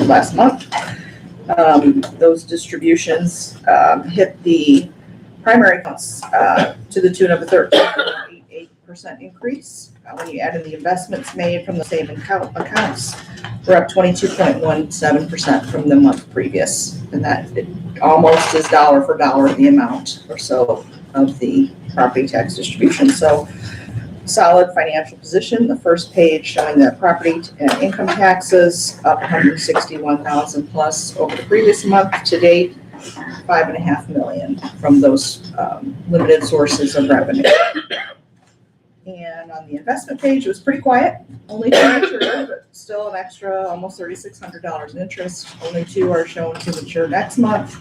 last month. Those distributions hit the primary costs to the tune of a 13.88% increase. When you add in the investments made from the same accounts, we're up 22.17% from the month previous, and that it almost is dollar for dollar the amount or so of the property tax distribution. So solid financial position. The first page showing that property and income taxes up 161,000 plus over the previous month. To date, $5.5 million from those limited sources of revenue. And on the investment page, it was pretty quiet. Only 2 mature, but still an extra almost $3,600 in interest. Only 2 are shown to mature next month.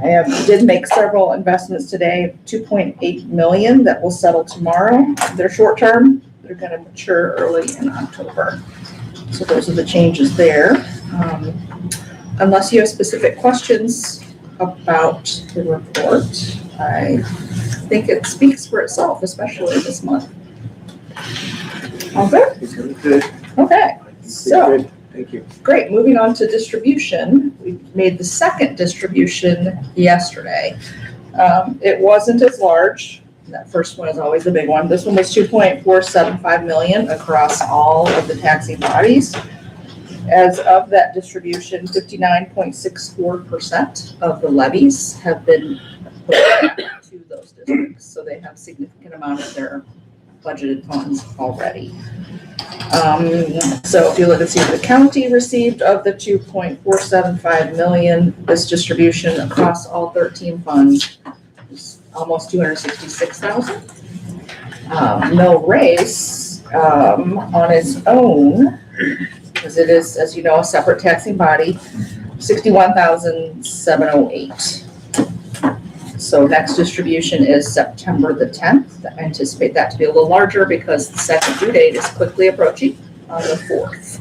I did make several investments today, $2.8 million that will settle tomorrow. They're short term. They're going to mature early in October. So those are the changes there. Unless you have specific questions about the report, I think it speaks for itself, especially this month. All good? Good. Okay. So. Thank you. Great, moving on to distribution. We made the second distribution yesterday. It wasn't as large. That first one is always the big one. This one was $2.475 million across all of the taxing bodies. As of that distribution, 59.64% of the levies have been put back to those districts. So they have a significant amount of their budgeted funds already. So if you look and see what the county received of the $2.475 million, this distribution across all 13 funds is almost $266,000. Mill race on its own, because it is, as you know, a separate taxing body, $61,708. So next distribution is September the 10th. I anticipate that to be a little larger because the second due date is quickly approaching on the 4th.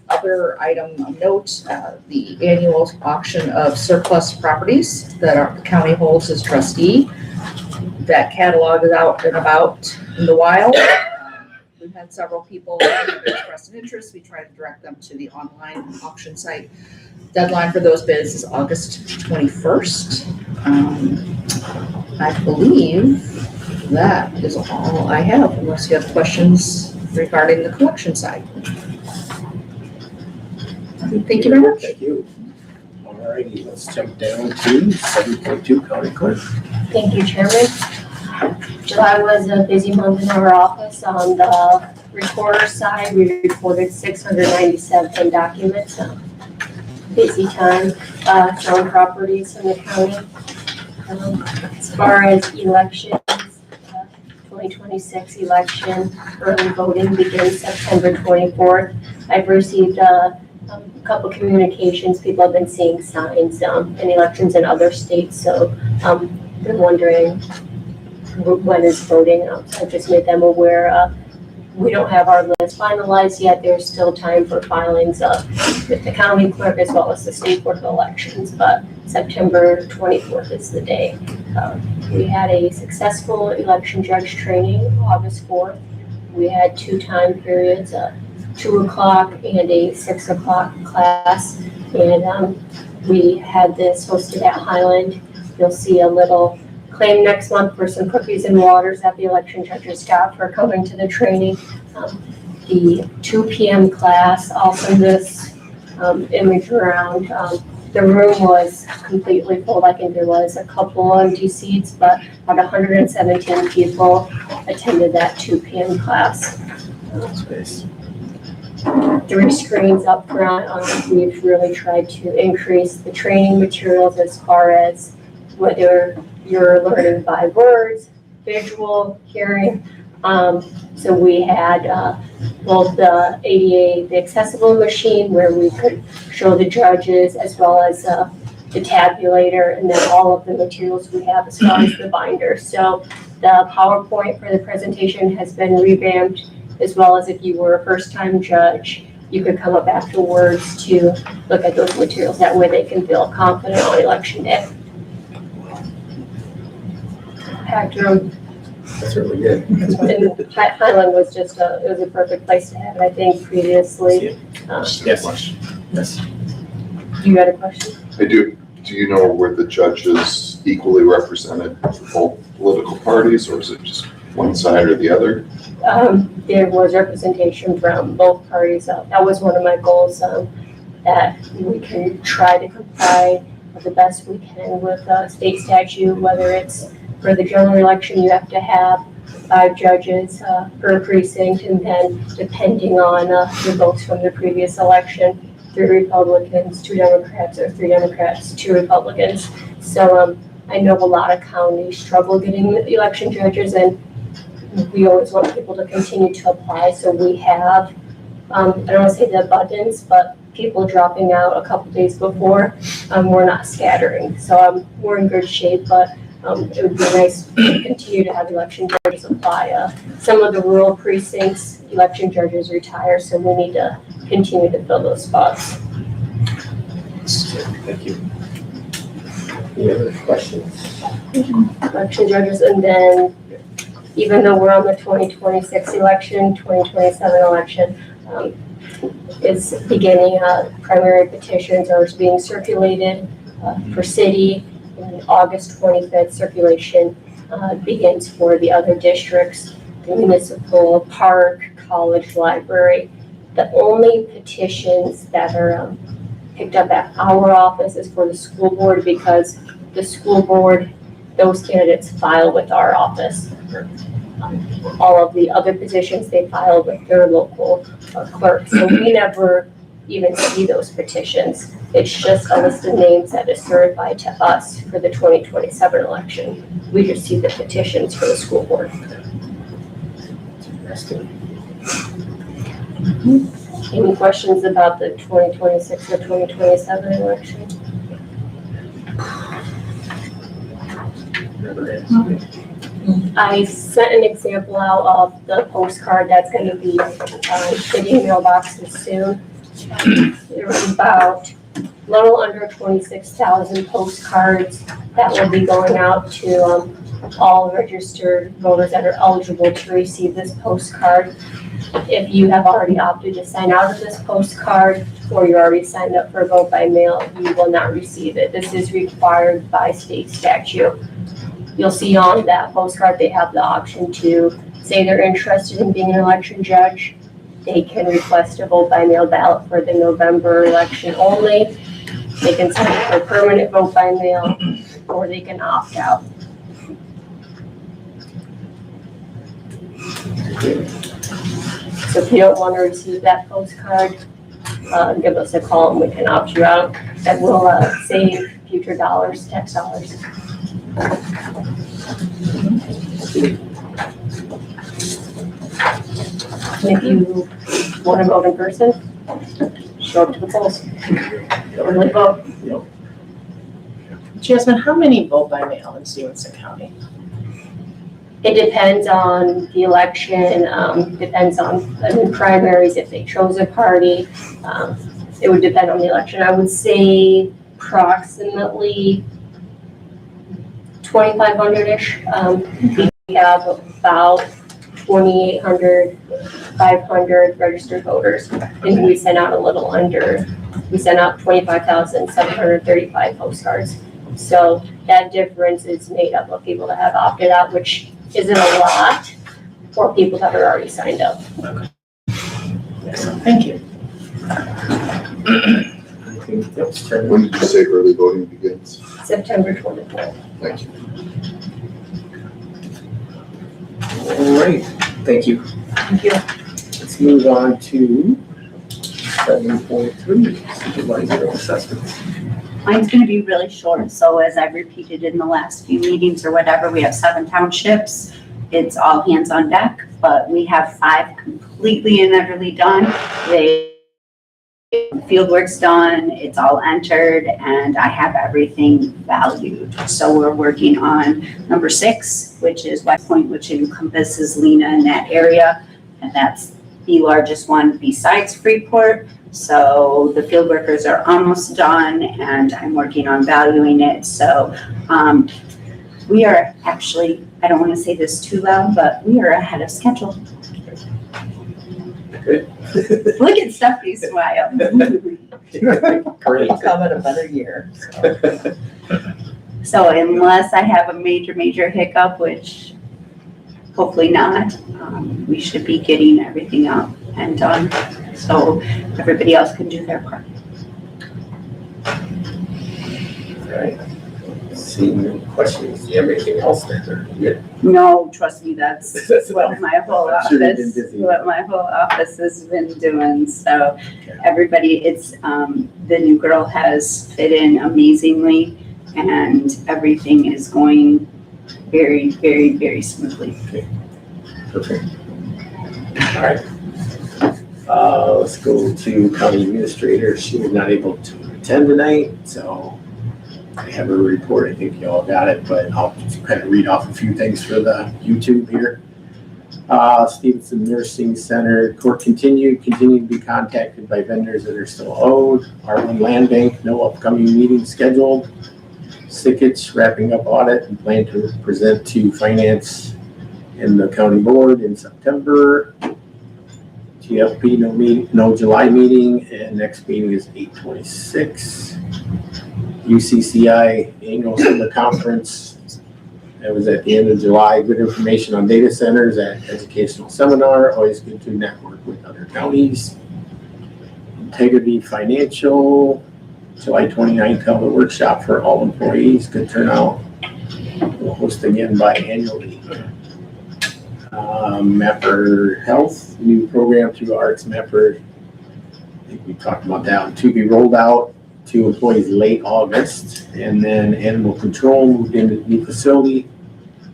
Other item of note, the annual auction of surplus properties that the county holds as trustee. That catalog is out and about in the wild. We've had several people express an interest. We try to direct them to the online auction site. Deadline for those bids is August 21st. I believe that is all I have, unless you have questions regarding the collection side. Thank you very much. Thank you. All righty, let's jump down to 7.2 County Clerk. Thank you, Chairman. July was a busy month in our office. On the recorder side, we recorded 697 documents. Busy time selling properties in the county. As far as elections, 2026 election, early voting begins September 24th. I've received a couple communications. People have been seeing signs in elections in other states, so been wondering when is voting. I just made them aware. We don't have our list finalized yet. There's still time for filings with the county clerk as well as the state board of elections, but September 24th is the day. We had a successful election judge training August 4th. We had 2 time periods, a 2 o'clock and a 6 o'clock class, and we had this hosted at Highland. You'll see a little claim next month for some cookies and waters that the election judges got for coming to the training. The 2 p.m. class, also this image around. The room was completely full. I think there was a couple empty seats, but about 117 people attended that 2 p.m. class. Space. 3 screens up front. We've really tried to increase the training materials as far as whether you're learning by words, visual, hearing. So we had both the ADA, the accessible machine where we could show the judges, as well as the tabulator, and then all of the materials we have as far as the binder. So the PowerPoint for the presentation has been revamped, as well as if you were a first-time judge, you could come up afterwards to look at those materials. That way they can feel confident on election day. Packed room. That's really good. And Highland was just it was a perfect place to have it. I think previously Yes. Yes. You had a question? I do. Do you know where the judges equally represented for both political parties, or is it just one side or the other? There was representation from both parties. That was one of my goals, that we can try to comply the best we can with state statute, whether it's for the general election, you have to have 5 judges per precinct, and then depending on the votes from the previous election, 3 Republicans, 2 Democrats, or 3 Democrats, 2 Republicans. So I know a lot of counties struggle getting election judges, and we always want people to continue to apply. So we have, I don't want to say the abundance, but people dropping out a couple days before. We're not scattering. So we're in good shape, but it would be nice to continue to have election judges apply. Some of the rural precincts, election judges retire, so we need to continue to fill those spots. Thank you. Any other questions? Election judges, and then even though we're on the 2026 election, 2027 election, is beginning, primary petitions are being circulated for city, and August 25th circulation begins for the other districts, the municipal, park, college, library. The only petitions that are picked up at our office is for the school board, because the school board, those candidates file with our office. All of the other positions, they file with their local clerk. So we never even see those petitions. It's just a list of names that is certified to us for the 2027 election. We just see the petitions for the school board. Interesting. Any questions about the 2026 or 2027 election? I sent an example out of the postcard that's going to be hitting mailboxes soon. There was about a little under 26,000 postcards that will be going out to all registered voters that are eligible to receive this postcard. If you have already opted to sign out of this postcard, or you're already signed up for vote by mail, you will not receive it. This is required by state statute. You'll see on that postcard, they have the option to say they're interested in being an election judge. They can request a vote by mail ballot for the November election only. They can sign up for permanent vote by mail, or they can opt out. So if you don't want to receive that postcard, give us a call and we can opt you out. That will save future dollars, tax dollars. And if you want to vote in person, show up to the polls. Early vote. Jasmine, how many vote by mail in Stephenson County? It depends on the election, depends on the primaries, if they chose a party. It would depend on the election. I would say approximately 2,500-ish. We have about 2,800, 500 registered voters, and we sent out we sent out 25,735 postcards. So that difference is made up of people that have opted out, which isn't a lot, or people that are already signed up. Excellent, thank you. When did you say early voting begins? September 24th. Thank you. All right, thank you. Thank you. Let's move on to 7.3, supervisor assessments. Mine's gonna be really short, so as I've repeated in the last few meetings or whatever, we have 7 townships. It's all hands on deck, but we have 5 completely and utterly done. Field work's done, it's all entered, and I have everything valued. So we're working on number 6, which is West Point, which encompasses Lena in that area, and that's the largest one besides Freeport. So the field workers are almost done, and I'm working on valuing it. So we are actually, I don't want to say this too loud, but we are ahead of schedule. Look at Steffi's smile. Great. It'll come in a better year. So unless I have a major hiccup, which hopefully not, we should be getting everything out and done. So everybody else can do their part. Right. Seeing any questions, do you have anything else then? Or you good? No, trust me, that's what my whole I'm sure you've been office, busy. what my whole office has been doing. So everybody, it's, the new girl has fit in amazingly and everything is going very smoothly. Perfect. All right. Let's go to county administrator. She was not able to attend tonight, so I have her report. I think you all got it, but I'll just kind of read off a few things for the YouTube here. Stephenson Nursing Center, court continue to be contacted by vendors that are still owed. Arlen Land Bank, no upcoming meeting scheduled. Sickets wrapping up audit and plan to present to finance and the county board in September. TFP, no July meeting, and next meeting is 8/26. UCCI annual summer conference. That was at the end of July. Good information on data centers at educational seminar. Always good to network with other counties. Integrity Financial, July 29th, held a workshop for all employees. Good turnout. We'll host again biannually. Mapper Health, new program through Arts Mapper. I think we talked about that one, to be rolled out to employees late August. And then Animal Control moved into the new facility.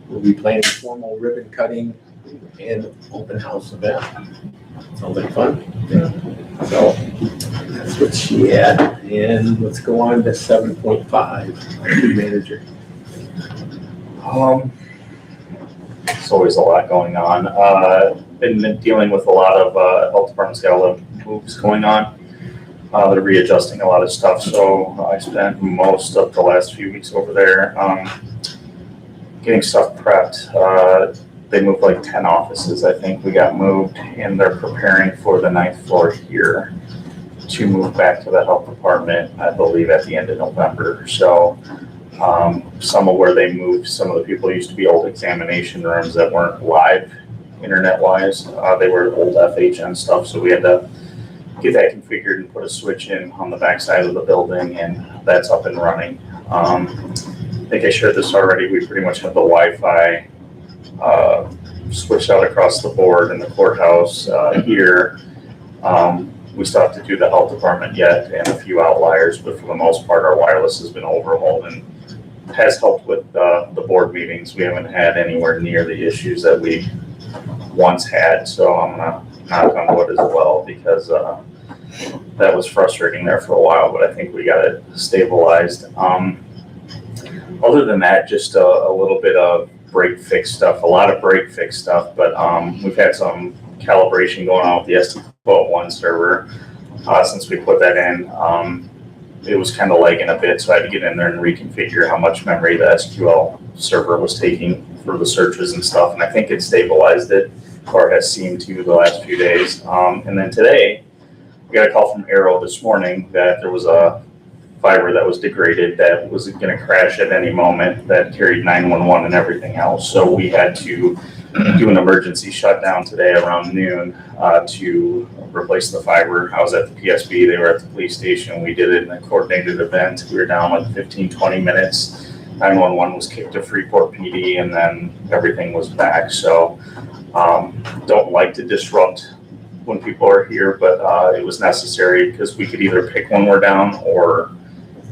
We'll be planning formal ribbon cutting and open house event. Sounds like fun. So that's what she had. And let's go on to 7.5, IT manager. There's always a lot going on. Been dealing with a lot of, health department's got a lot of moves going on. They're readjusting a lot of stuff, so I spent most of the last few weeks over there, getting stuff prepped. They moved like 10 offices, I think we got moved, and they're preparing for the 9th floor here to move back to the health department, I believe at the end of November. So some of where they moved, some of the people used to be old examination rooms that weren't live internet-wise. They were old FHN stuff, so we had to get that configured and put a switch in on the backside of the building, and that's up and running. I think I shared this already. We pretty much have the Wi-Fi switched out across the board in the courthouse here. We still have to do the health department yet and a few outliers, but for the most part, our wireless has been overhauled and has helped with the board meetings. We haven't had anywhere near the issues that we once had, so I'm gonna knock on wood as well, because that was frustrating there for a while, but I think we got it stabilized. Other than that, just a little bit of break fix stuff, a lot of break fix stuff, but we've had some calibration going on with the ST1 server since we put that in. It was kind of lagging a bit, so I had to get in there and reconfigure how much memory the SQL server was taking for the searches and stuff, and I think it stabilized it, or has seemed to the last few days. And then today, we got a call from Arrow this morning that there was a fiber that was degraded that was going to crash at any moment, that carried 911 and everything else. So we had to do an emergency shutdown today around noon to replace the fiber. I was at the PSB, they were at the police station. We did it in a coordinated event. We were down like 15-20 minutes. 911 was kicked to Freeport PD, and then everything was back. So don't like to disrupt when people are here, but it was necessary because we could either pick when we're down, or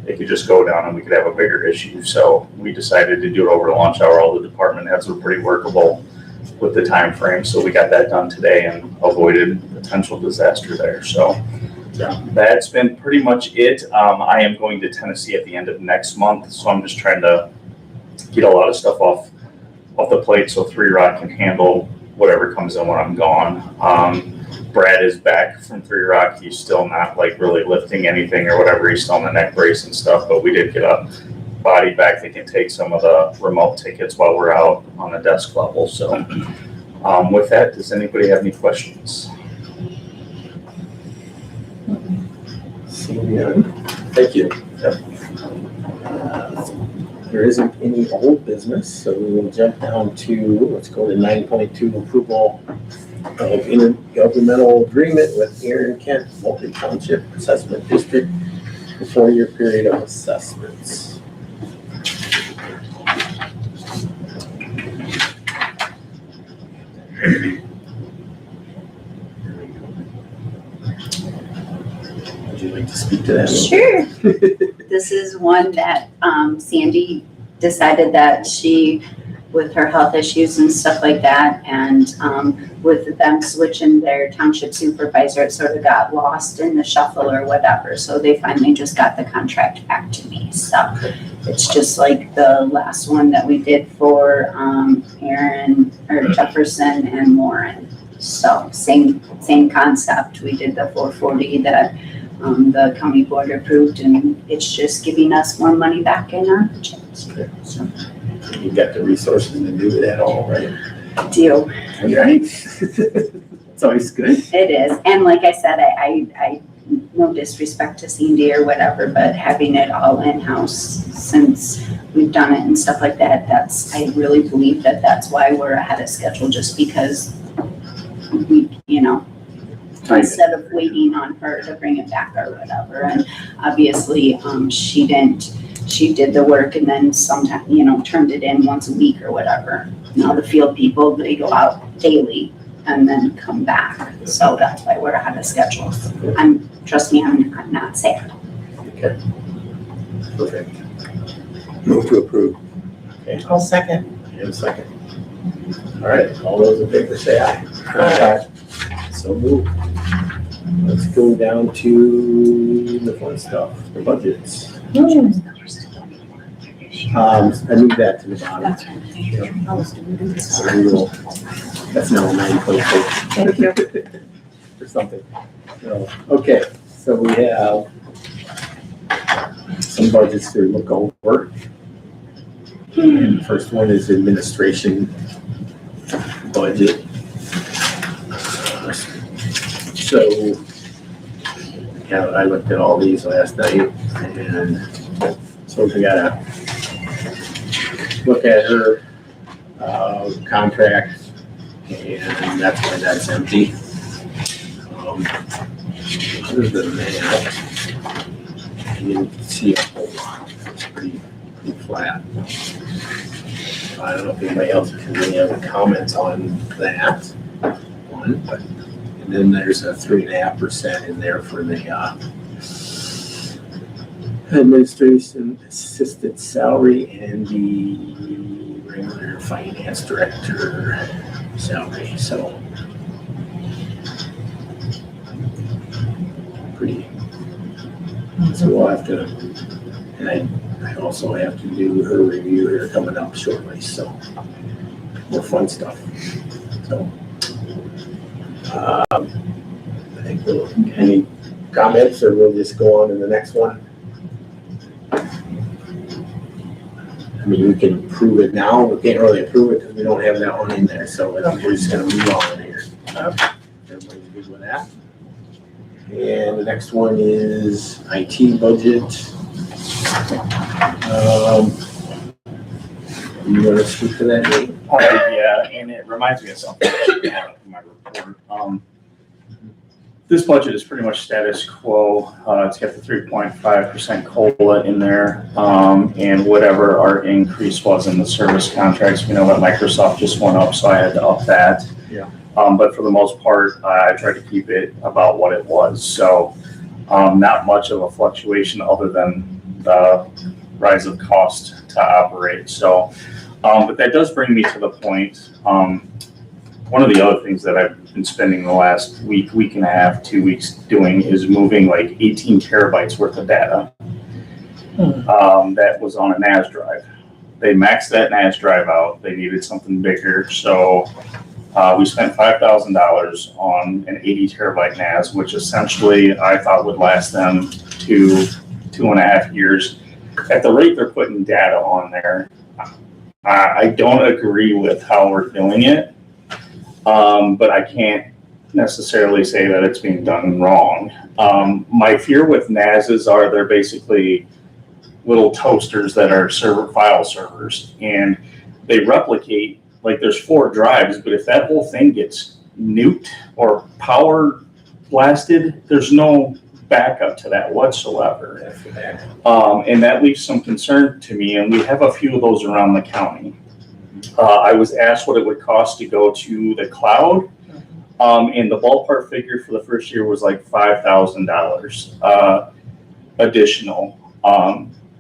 it could just go down and we could have a bigger issue. So we decided to do it over the lunch hour. All the department heads were pretty workable with the time frame, so we got that done today and avoided potential disaster there. So that's been pretty much it. I am going to Tennessee at the end of next month, so I'm just trying to get a lot of stuff off the plate so 3 Rock can handle whatever comes in when I'm gone. Brad is back from 3 Rock. He's still not like really lifting anything or whatever. He's still on the neck brace and stuff, but we did get a body back that can take some of the remote tickets while we're out on the desk level. So with that, does anybody have any questions? Seeing none. Thank you. There isn't any old business, so we will jump down to, let's go to 9.2, approval of intergovernmental agreement with Erin Kent Multi Township Assessment District, a 4-year period of assessments. Would you like to speak to that? Sure. This is one that Sandy decided that she, with her health issues and stuff like that, and with them switching their township supervisor, it sort of got lost in the shuffle or whatever. So they finally just got the contract back to me. So it's just like the last one that we did for Aaron or Jefferson and Warren. So same concept. We did the 440 that the county board approved, and it's just giving us more money back in our budget. So, You've got the resources to do that all, right? deal. Right. It's always good. It is, and like I said, I no disrespect to Cindy or whatever, but having it all in-house since we've done it and stuff like that, I really believe that that's why we're ahead of schedule, just because we, instead of waiting on her to bring it back or whatever. And obviously, she did the work and then sometime, turned it in once a week or whatever. Now the field people, they go out daily and then come back. So that's why we're ahead of schedule. Trust me, I'm not sad. Okay. Perfect. Move to approve. Okay, I'll second. and a second. All right, all those in favor say aye. Aye. So move. Let's go down to the fun stuff, the budgets. I moved that to the bottom. So we will, that's now 9.4. Thank you. Or something. So, okay, so we have some budgets to look over. And the first one is administration budget. So, yeah, I looked at all these last night, and so we gotta look at her contract, and that's why that's empty. Other than that, you didn't see a whole lot. It's pretty flat. I don't know if anybody else has any other comments on that one, but, and then there's a 3.5% in there for the administration assistant salary and the regular finance director salary, so pretty. So we'll have to, and I also have to do her review here coming up shortly, so more fun stuff. So I think any comments, or we'll just go on to the next one? I mean, we can approve it now. We can't really approve it because we don't have that one in there, so I think we're just gonna move on here. Everybody's good with that? And the next one is IT budget. You want to speak to that, Nate? Yeah, and it reminds me of something in my report. This budget is pretty much status quo. It's got the 3.5% COLA in there, and whatever our increase was in the service contracts. We know that Microsoft just went up, so I had to up that. Yeah. But for the most part, I tried to keep it about what it was. So not much of a fluctuation other than the rise of cost to operate. So, but that does bring me to the point. One of the other things that I've been spending the last week and a half, 2 weeks doing is moving like 18 terabytes worth of data that was on a NAS drive. They maxed that NAS drive out. They needed something bigger. So we spent $5,000 on an 80 terabyte NAS, which essentially I thought would last them 2.5 years. At the rate they're putting data on there, I don't agree with how we're doing it. But I can't necessarily say that it's being done wrong. My fear with NASs are they're basically little toasters that are file servers, and they replicate, like there's 4 drives, but if that whole thing gets nuked or power blasted, there's no backup to that whatsoever. And that leaves some concern to me, and we have a few of those around the county. I was asked what it would cost to go to the cloud, and the ballpark figure for the first year was like $5,000 additional,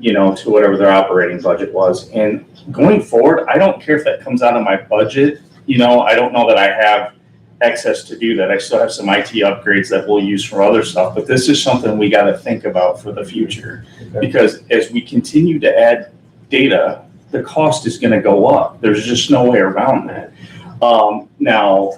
to whatever their operating budget was. And going forward, I don't care if that comes out of my budget. I don't know that I have excess to do that. I still have some IT upgrades that we'll use for other stuff, but this is something we got to think about for the future, because as we continue to add data, the cost is going to go up. There's just no way around that. Now,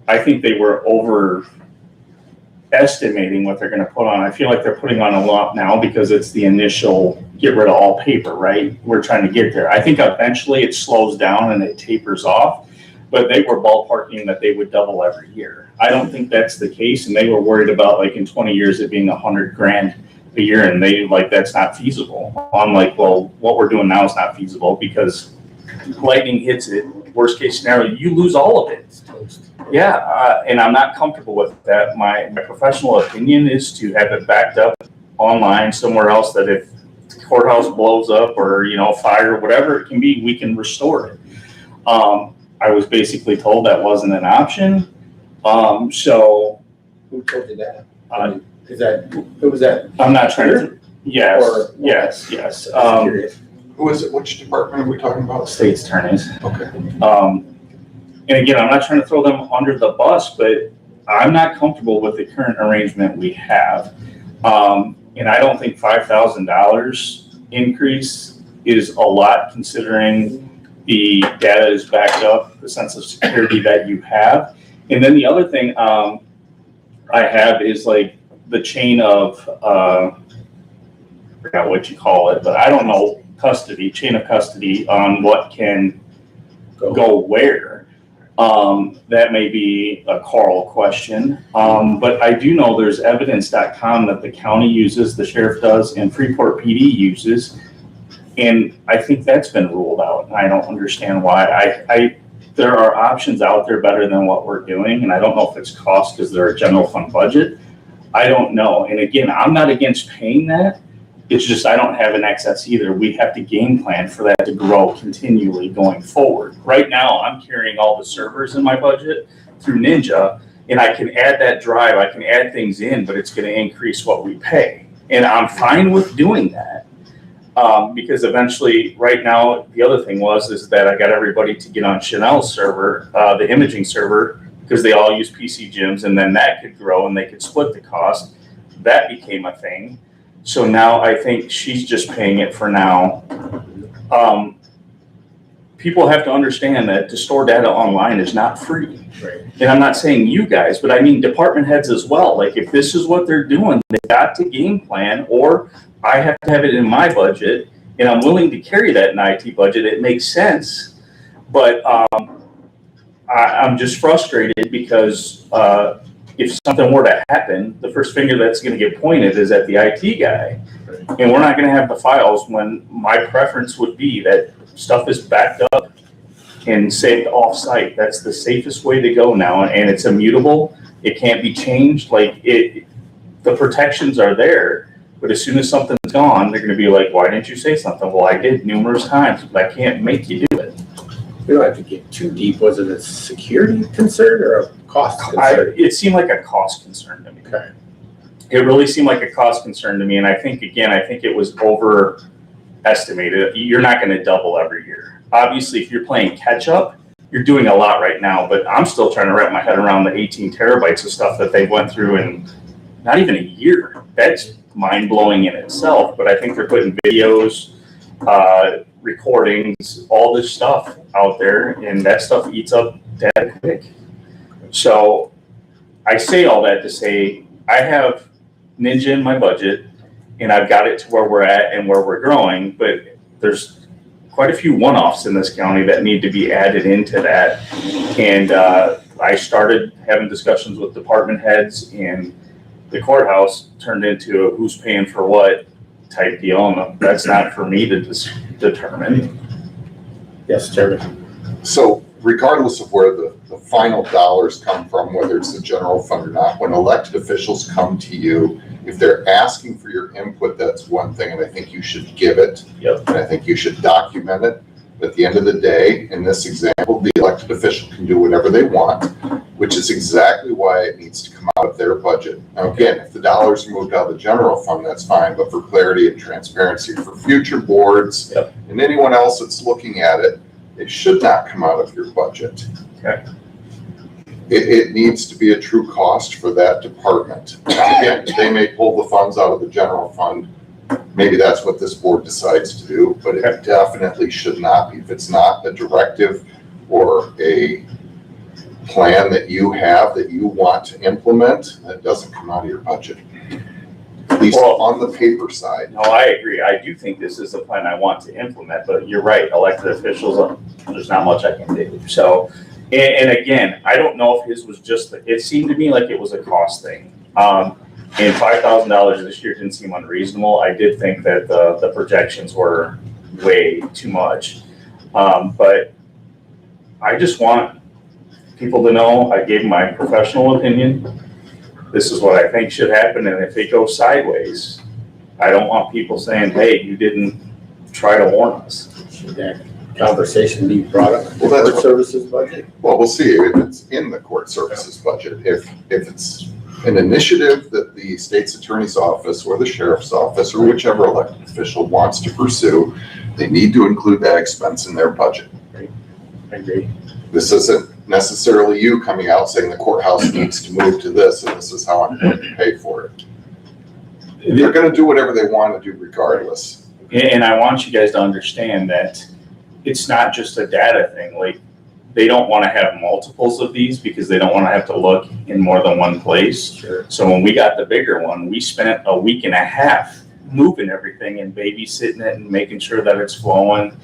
I think they were overestimating what they're going to put on. I feel like they're putting on a lot now because it's the initial get rid of all paper, right? We're trying to get there. I think eventually it slows down and it tapers off, but they were ballparking that they would double every year. I don't think that's the case, and they were worried about like in 20 years it being $100,000 a year, and they that's not feasible. I'm like, well, what we're doing now is not feasible because lightning hits it. Worst case scenario, you lose all of it. Yeah, and I'm not comfortable with that. My professional opinion is to have it backed up online somewhere else, that if the courthouse blows up or fire, whatever it can be, we can restore it. I was basically told that wasn't an option. So Who told you that? who was that? I'm not trying to. Yes. Or- yes. Curious. Who is it? Which department are we talking about? State's attorneys. Okay. And again, I'm not trying to throw them under the bus, but I'm not comfortable with the current arrangement we have. And I don't think $5,000 increase is a lot considering the data is backed up, the sense of security that you have. And then the other thing I have is like the chain of, I forgot what you call it, but I don't know, chain of custody on what can go where. That may be a Carl question, but I do know there's evidence.com that the county uses, the sheriff does, and Freeport PD uses, and I think that's been ruled out. I don't understand why. There are options out there better than what we're doing, and I don't know if it's cost because they're a general fund budget. I don't know, and again, I'm not against paying that. It's just I don't have an excess either. We have to game plan for that to grow continually going forward. Right now, I'm carrying all the servers in my budget through Ninja, and I can add that drive, I can add things in, but it's going to increase what we pay. And I'm fine with doing that because eventually, right now, the other thing is that I got everybody to get on Chanel's server, the imaging server, because they all use PC gyms, and then that could grow and they could split the cost. That became a thing. So now I think she's just paying it for now. People have to understand that to store data online is not free. Right. And I'm not saying you guys, but I mean department heads as well. Like if this is what they're doing, they got to game plan, or I have to have it in my budget, and I'm willing to carry that in IT budget. It makes sense. But I'm just frustrated because if something were to happen, the first finger that's going to get pointed is at the IT guy. And we're not going to have the files when my preference would be that stuff is backed up and saved off-site. That's the safest way to go now, and it's immutable. It can't be changed. The protections are there, but as soon as something's gone, they're going to be like, why didn't you say something? Well, I did numerous times, but I can't make you do it. We don't have to get too deep. Was it a security concern or a cost concern? It seemed like a cost concern to me. Okay. It really seemed like a cost concern to me, and I think it was overestimated. You're not going to double every year. Obviously, if you're playing catch up, you're doing a lot right now, but I'm still trying to wrap my head around the 18 terabytes of stuff that they went through in not even a year. That's mind-blowing in itself, but I think they're putting videos, recordings, all this stuff out there, and that stuff eats up data quick. So I say all that to say I have Ninja in my budget, and I've got it to where we're at and where we're growing, but there's quite a few one-offs in this county that need to be added into that. And I started having discussions with department heads, and the courthouse turned into a who's paying for what type deal, and that's not for me to determine. Yes, Chairman. So regardless of where the final dollars come from, whether it's the general fund or not, when elected officials come to you, if they're asking for your input, that's one thing, and I think you should give it. Yep. And I think you should document it. But at the end of the day, in this example, the elected official can do whatever they want, which is exactly why it needs to come out of their budget. Now, again, if the dollars are moved out of the general fund, that's fine, but for clarity and transparency for future boards Yep. and anyone else that's looking at it, it should not come out of your budget. Okay. It needs to be a true cost for that department. Now, again, they may pull the funds out of the general fund. Maybe that's what this board decides to do, but it definitely should not be. If it's not a directive or a plan that you have that you want to implement, that doesn't come out of your budget. At least Well, on the paper side. No, I agree. I do think this is a plan I want to implement, but you're right, elected officials, there's not much I can do. So, and again, I don't know if his was just, it seemed to me like it was a cost thing. And $5,000 this year didn't seem unreasonable. I did think that the projections were way too much. But I just want people to know, I gave my professional opinion. This is what I think should happen, and if it goes sideways, I don't want people saying, hey, you didn't try to warn us. Should that conversation be brought up in the Well, that's court what- services budget? Well, we'll see if it's in the court services budget. If it's an initiative that the state's attorney's office or the sheriff's office or whichever elected official wants to pursue, they need to include that expense in their budget. I agree. This isn't necessarily you coming out saying the courthouse needs to move to this and this is how I'm going to pay for it. They're going to do whatever they want to do regardless. And I want you guys to understand that it's not just a data thing. Like, they don't want to have multiples of these because they don't want to have to look in more than one place. Sure. So when we got the bigger one, we spent a week and a half moving everything and babysitting it and making sure that it's flowing.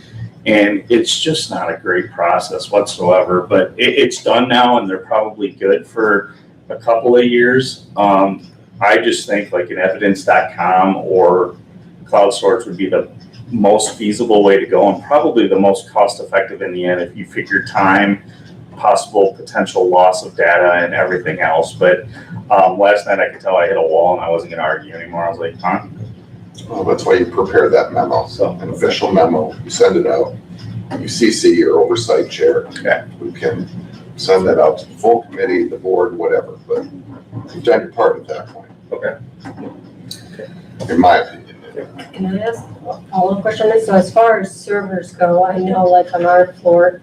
And it's just not a great process whatsoever, but it's done now and they're probably good for a couple of years. I just think like an evidence.com or cloud storage would be the most feasible way to go and probably the most cost effective in the end if you figure time, possible potential loss of data and everything else. But last night I could tell I hit a wall and I wasn't gonna argue anymore. I was like, huh? Well, that's why you prepare that memo, So, an official memo, you send it out. You CC your oversight chair. Okay. Who can send that out to the full committee, the board, whatever, but you've done your part at that point. Okay. In my opinion. Can I ask a follow-up question on this? So as far as servers go, I know like on our floor,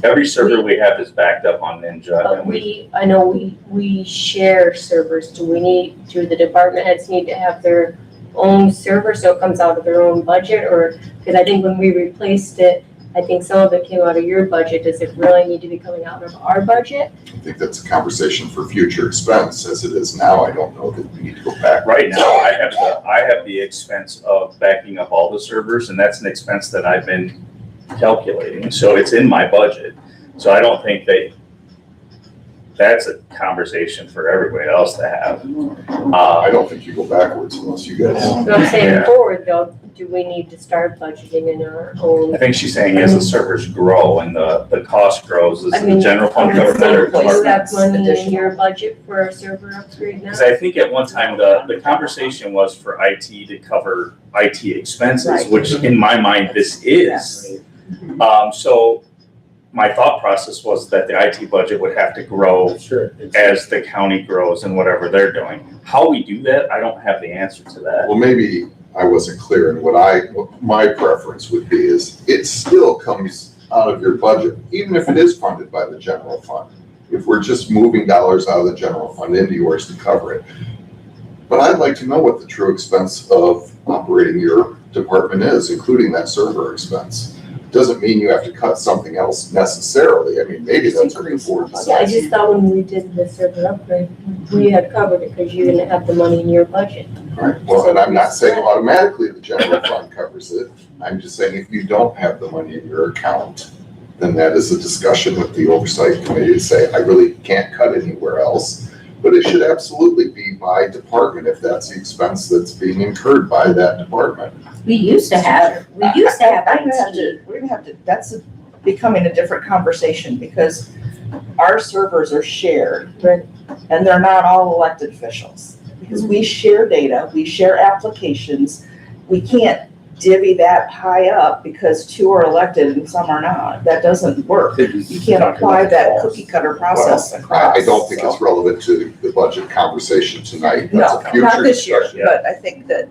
Every server we have is backed up on Ninja. but I know we share servers. Do the department heads need to have their own server so it comes out of their own budget? Or, because I think when we replaced it, I think some of it came out of your budget. Does it really need to be coming out of our budget? I think that's a conversation for future expense. As it is now, I don't know that we need to go back. Right now, I have the expense of backing up all the servers, and that's an expense that I've been calculating, so it's in my budget. So I don't think that's a conversation for everybody else to have. I don't think you go backwards unless you guys. So I'm saying Yeah. forward though, do we need to start budgeting in our own? I think she's saying as the servers grow and the cost grows, is I the mean, general fund cover that or Do you have departments? money in your budget for a server upgrade now? Because I think at one time, the conversation was for IT to cover IT expenses, Right. which in my mind, this is. So my thought process was that the IT budget would have to grow Sure. as the county grows and whatever they're doing. How we do that, I don't have the answer to that. Well, maybe I wasn't clear in what my preference would be is it still comes out of your budget, even if it is funded by the general fund. If we're just moving dollars out of the general fund into yours to cover it. But I'd like to know what the true expense of operating your department is, including that server expense. Doesn't mean you have to cut something else necessarily. I mean, maybe that's what the board Yeah, I decides. just thought when we did the server upgrade, we had covered it because you didn't have the money in your budget. Right, well, and I'm not saying automatically the general fund covers it. I'm just saying if you don't have the money in your account, then that is a discussion with the oversight committee to say, I really can't cut anywhere else. But it should absolutely be by department if that's the expense that's being incurred by that department. We used to have I'm gonna have IT. to, we're gonna have to, that's becoming a different conversation because our servers are shared. Right. And they're not all elected officials. Because we share data, we share applications. We can't divvy that high up because 2 are elected and some are not. That doesn't work. You can't apply that cookie cutter process across. I don't think so. it's relevant to the budget conversation tonight. No, That's a not future this year, discussion. but I think that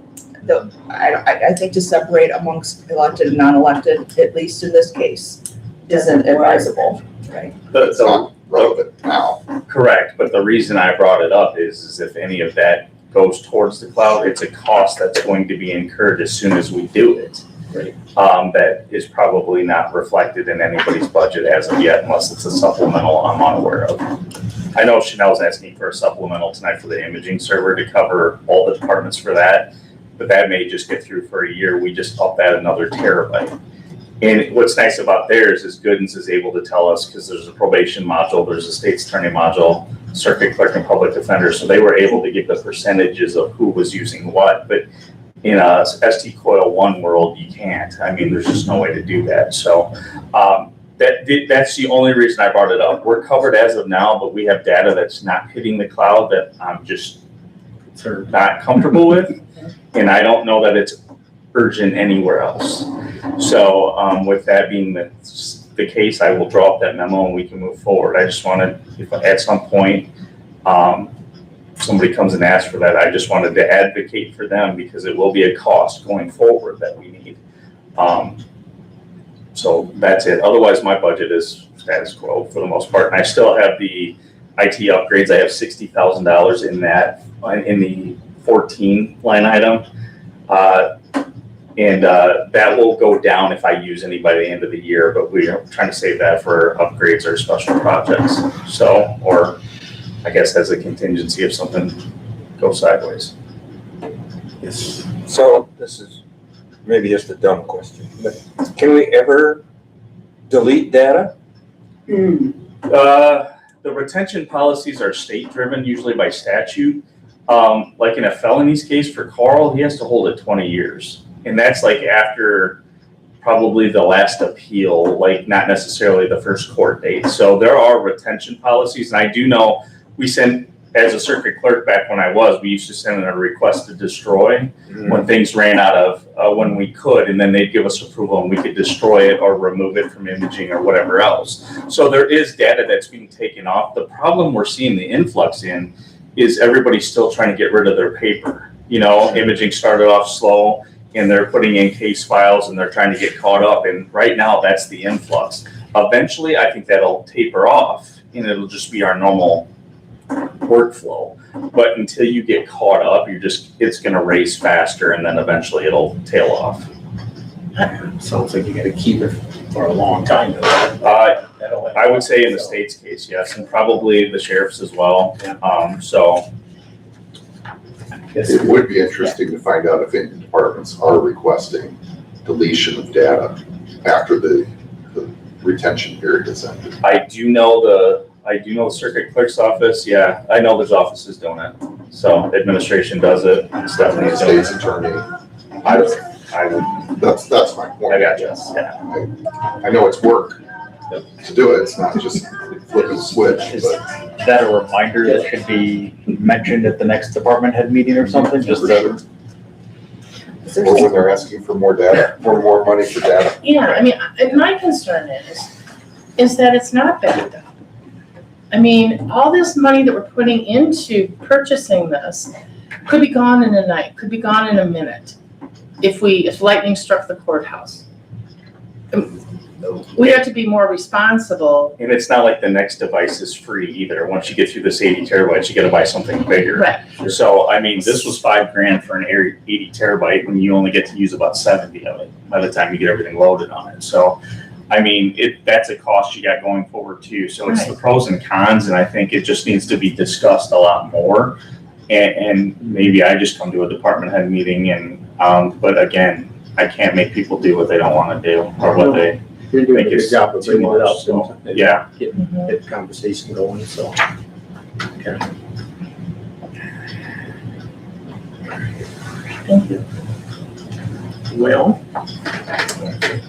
I think to separate amongst elected and non-elected, at least in this case, isn't advisable, right? It's not relevant now. Correct, but the reason I brought it up is if any of that goes towards the cloud, it's a cost that's going to be incurred as soon as we do it. Right. That is probably not reflected in anybody's budget as of yet, unless it's a supplemental I'm unaware of. I know Chanel's asking for a supplemental tonight for the imaging server to cover all the departments for that, but that may just get through for a year. We just up that another terabyte. And what's nice about theirs is Goodens is able to tell us, because there's a probation module, there's a state's attorney module, circuit clerk and public defender, so they were able to give the percentages of who was using what, but in a ST Coil 1 world, you can't. I mean, there's just no way to do that. So that's the only reason I brought it up. We're covered as of now, but we have data that's not hitting the cloud that I'm just not comfortable with, and I don't know that it's urgent anywhere else. So with that being the case, I will draw up that memo and we can move forward. I just wanted, if at some point somebody comes and asks for that, I just wanted to advocate for them because it will be a cost going forward that we need. So that's it. Otherwise, my budget is status quo for the most part. And I still have the IT upgrades. I have $60,000 in that, in the 14 line item. And that will go down if I use any by the end of the year, but we are trying to save that for upgrades or special projects. So, or I guess as a contingency if something goes sideways. Yes. So this is maybe just a dumb question, but can we ever delete data? The retention policies are state driven, usually by statute. Like in a felonies case for Carl, he has to hold it 20 years. And that's like after probably the last appeal, like not necessarily the first court date. So there are retention policies. And I do know we sent, as a circuit clerk back when I was, we used to send in a request to destroy when things ran out of, when we could, and then they'd give us approval and we could destroy it or remove it from imaging or whatever else. So there is data that's being taken off. The problem we're seeing the influx in is everybody's still trying to get rid of their paper. You know, imaging started off slow and they're putting in case files and they're trying to get caught up. And right now that's the influx. Eventually, I think that'll taper off and it'll just be our normal workflow. But until you get caught up, it's going to race faster and then eventually it'll tail off. Sounds like you gotta keep it for a long time. I would say in the state's case, yes, and probably the sheriff's as well. So. It would be interesting to find out if any departments are requesting deletion of data after the retention period is ended. I do know the circuit clerk's office. Yeah, I know there's offices doing it. So administration does it. Stephanie's doing State's it. attorney, I would. that's my point. I got you. Yeah. I know it's work to do it, it's not just flip a switch, Is but that a reminder that should be mentioned at the next department head meeting or something? Just for to, sure. Or when they're asking for more data, for more money for data. Yeah, I mean, and my concern is that it's not backed up. I mean, all this money that we're putting into purchasing this could be gone in a night, could be gone in a minute, if lightning struck the courthouse. We have to be more responsible. And it's not like the next device is free either. Once you get through this 80 terabytes, you got to buy something bigger. Right. So, I mean, this was $5,000 for an 80 terabyte when you only get to use about 70 of it by the time you get everything loaded on it. So, I mean, that's a cost you got going forward too. So it's the pros and cons, and I think it just needs to be discussed a lot more. And maybe I just come to a department head meeting and, but again, I can't make people do what they don't want to do or what they. You're doing a think good it's job of too bringing it much, up so, and yeah. getting the conversation going, so. Okay. Thank you. Well,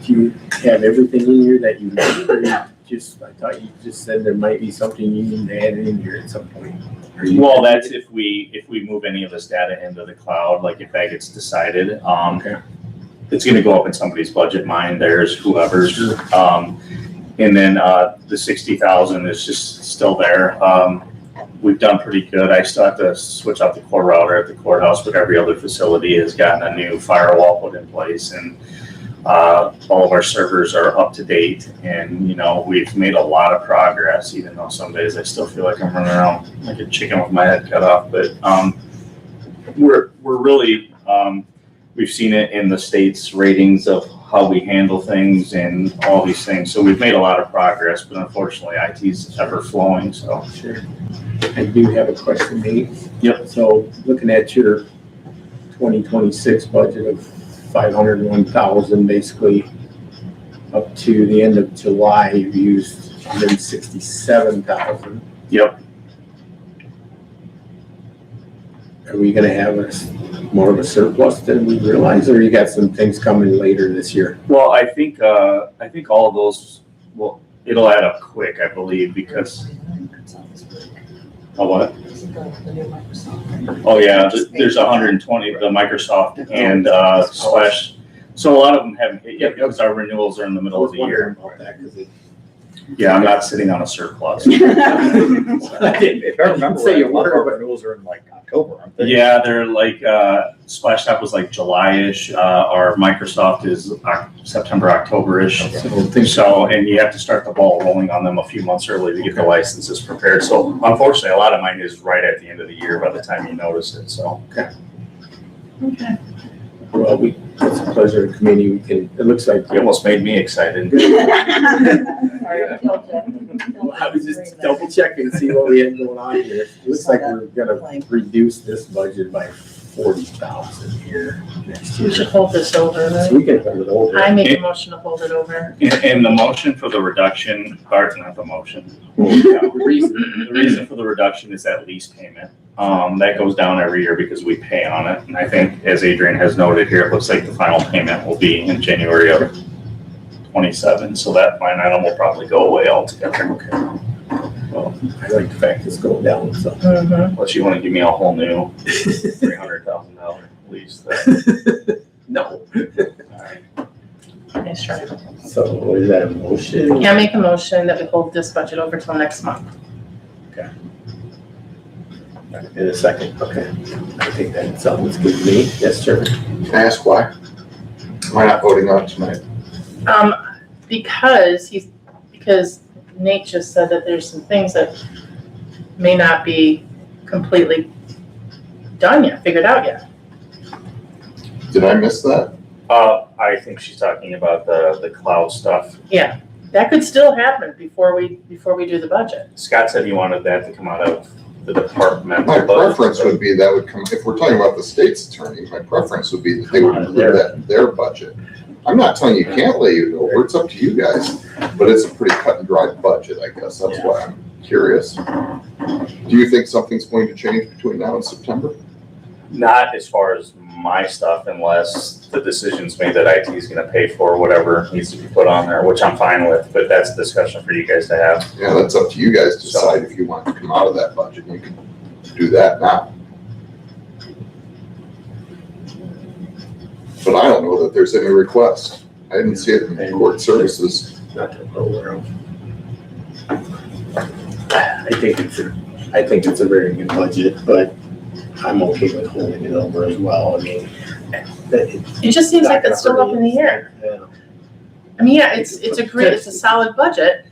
do you have everything in here that you need, or I thought you just said there might be something you need to add in here at some point? Are you- Well, that's if we move any of this data into the cloud, like if that gets decided, Okay. it's gonna go up in somebody's budget, mine, theirs, whoever's. And then, the 60,000 is just still there. We've done pretty good. I still have to switch out the core router at the courthouse, but every other facility has gotten a new firewall put in place, and all of our servers are up to date. And, you know, we've made a lot of progress, even though some days I still feel like I'm running around like a chicken with my head cut off. But we're really, we've seen it in the state's ratings of how we handle things and all these things. So we've made a lot of progress, but unfortunately IT's ever flowing, so. Sure. I do have a question, Nate. Yep. So looking at your 2026 budget of 501,000, basically up to the end of July, you've used 167,000. Yep. Are we gonna have more of a surplus than we realize, or you got some things coming later this year? Well, I think all of those, well, it'll add up quick, I believe, because. Oh, what? Oh, yeah, there's 120, the Microsoft and Splash. So a lot of them haven't hit yet because our renewals are in the middle of the year. About that, 'cause it- Yeah, I'm not sitting on a surplus. If I remember Say right, you a lot of were, our but- renewals are in like October, aren't they? Yeah, they're like, Splash Top was like July-ish, our Microsoft is September, October-ish. So, and you have to start the ball rolling on them a few months early to get the licenses prepared. So unfortunately, a lot of mine is right at the end of the year by the time you notice it, so. Okay. Well, it's a pleasure of committee. We can, it looks like. You almost made me excited. I was just double checking to see what we had going on here. It looks like we're gonna reduce this budget by 40,000 here next We year. should hold this over, So right? we can hold it over. I make a motion to hold it over. And the motion for the reduction, or not the motion, The the reason for the reduction is that lease payment. That goes down every year because we pay on it. And I think, as Adrian has noted here, it looks like the final payment will be in January of 27. So that line item will probably go away altogether. Well, I like the fact it's going down, so. Mm-hmm. Unless you want to give me a whole new $300,000 lease. No. Nice try. So is that a motion? Yeah, make a motion that we hold this budget over till next month. In a second, okay. I think that sounds good to me. Yes, sir. Can I ask why? Why not voting on it tonight? Because Nate just said that there's some things that may not be completely done yet, figured out yet. Did I miss that? I think she's talking about the cloud stuff. Yeah, that could still happen before we do the budget. Scott said he wanted that to come out of the departmental My budget. preference would be that would come, if we're talking about the state's attorney, my preference would be that they would include that in their budget. I'm not telling you can't lay it over, it's up to you guys, but it's a pretty cut and dry budget, I guess, that's why I'm curious. Do you think something's going to change between now and September? Not as far as my stuff, unless the decision's made that IT is gonna pay for whatever needs to be put on there, which I'm fine with, but that's a discussion for you guys to have. Yeah, that's up to you guys to decide if you want to come out of that budget, you can do that now. But I don't know that there's any request, I didn't see it in court services. Not that we're aware of. I think it's a very good budget, but I'm okay with holding it over as well. I mean, It just seems like it's still up in the air. Yeah, I mean, yeah, it's a great, it's a solid budget,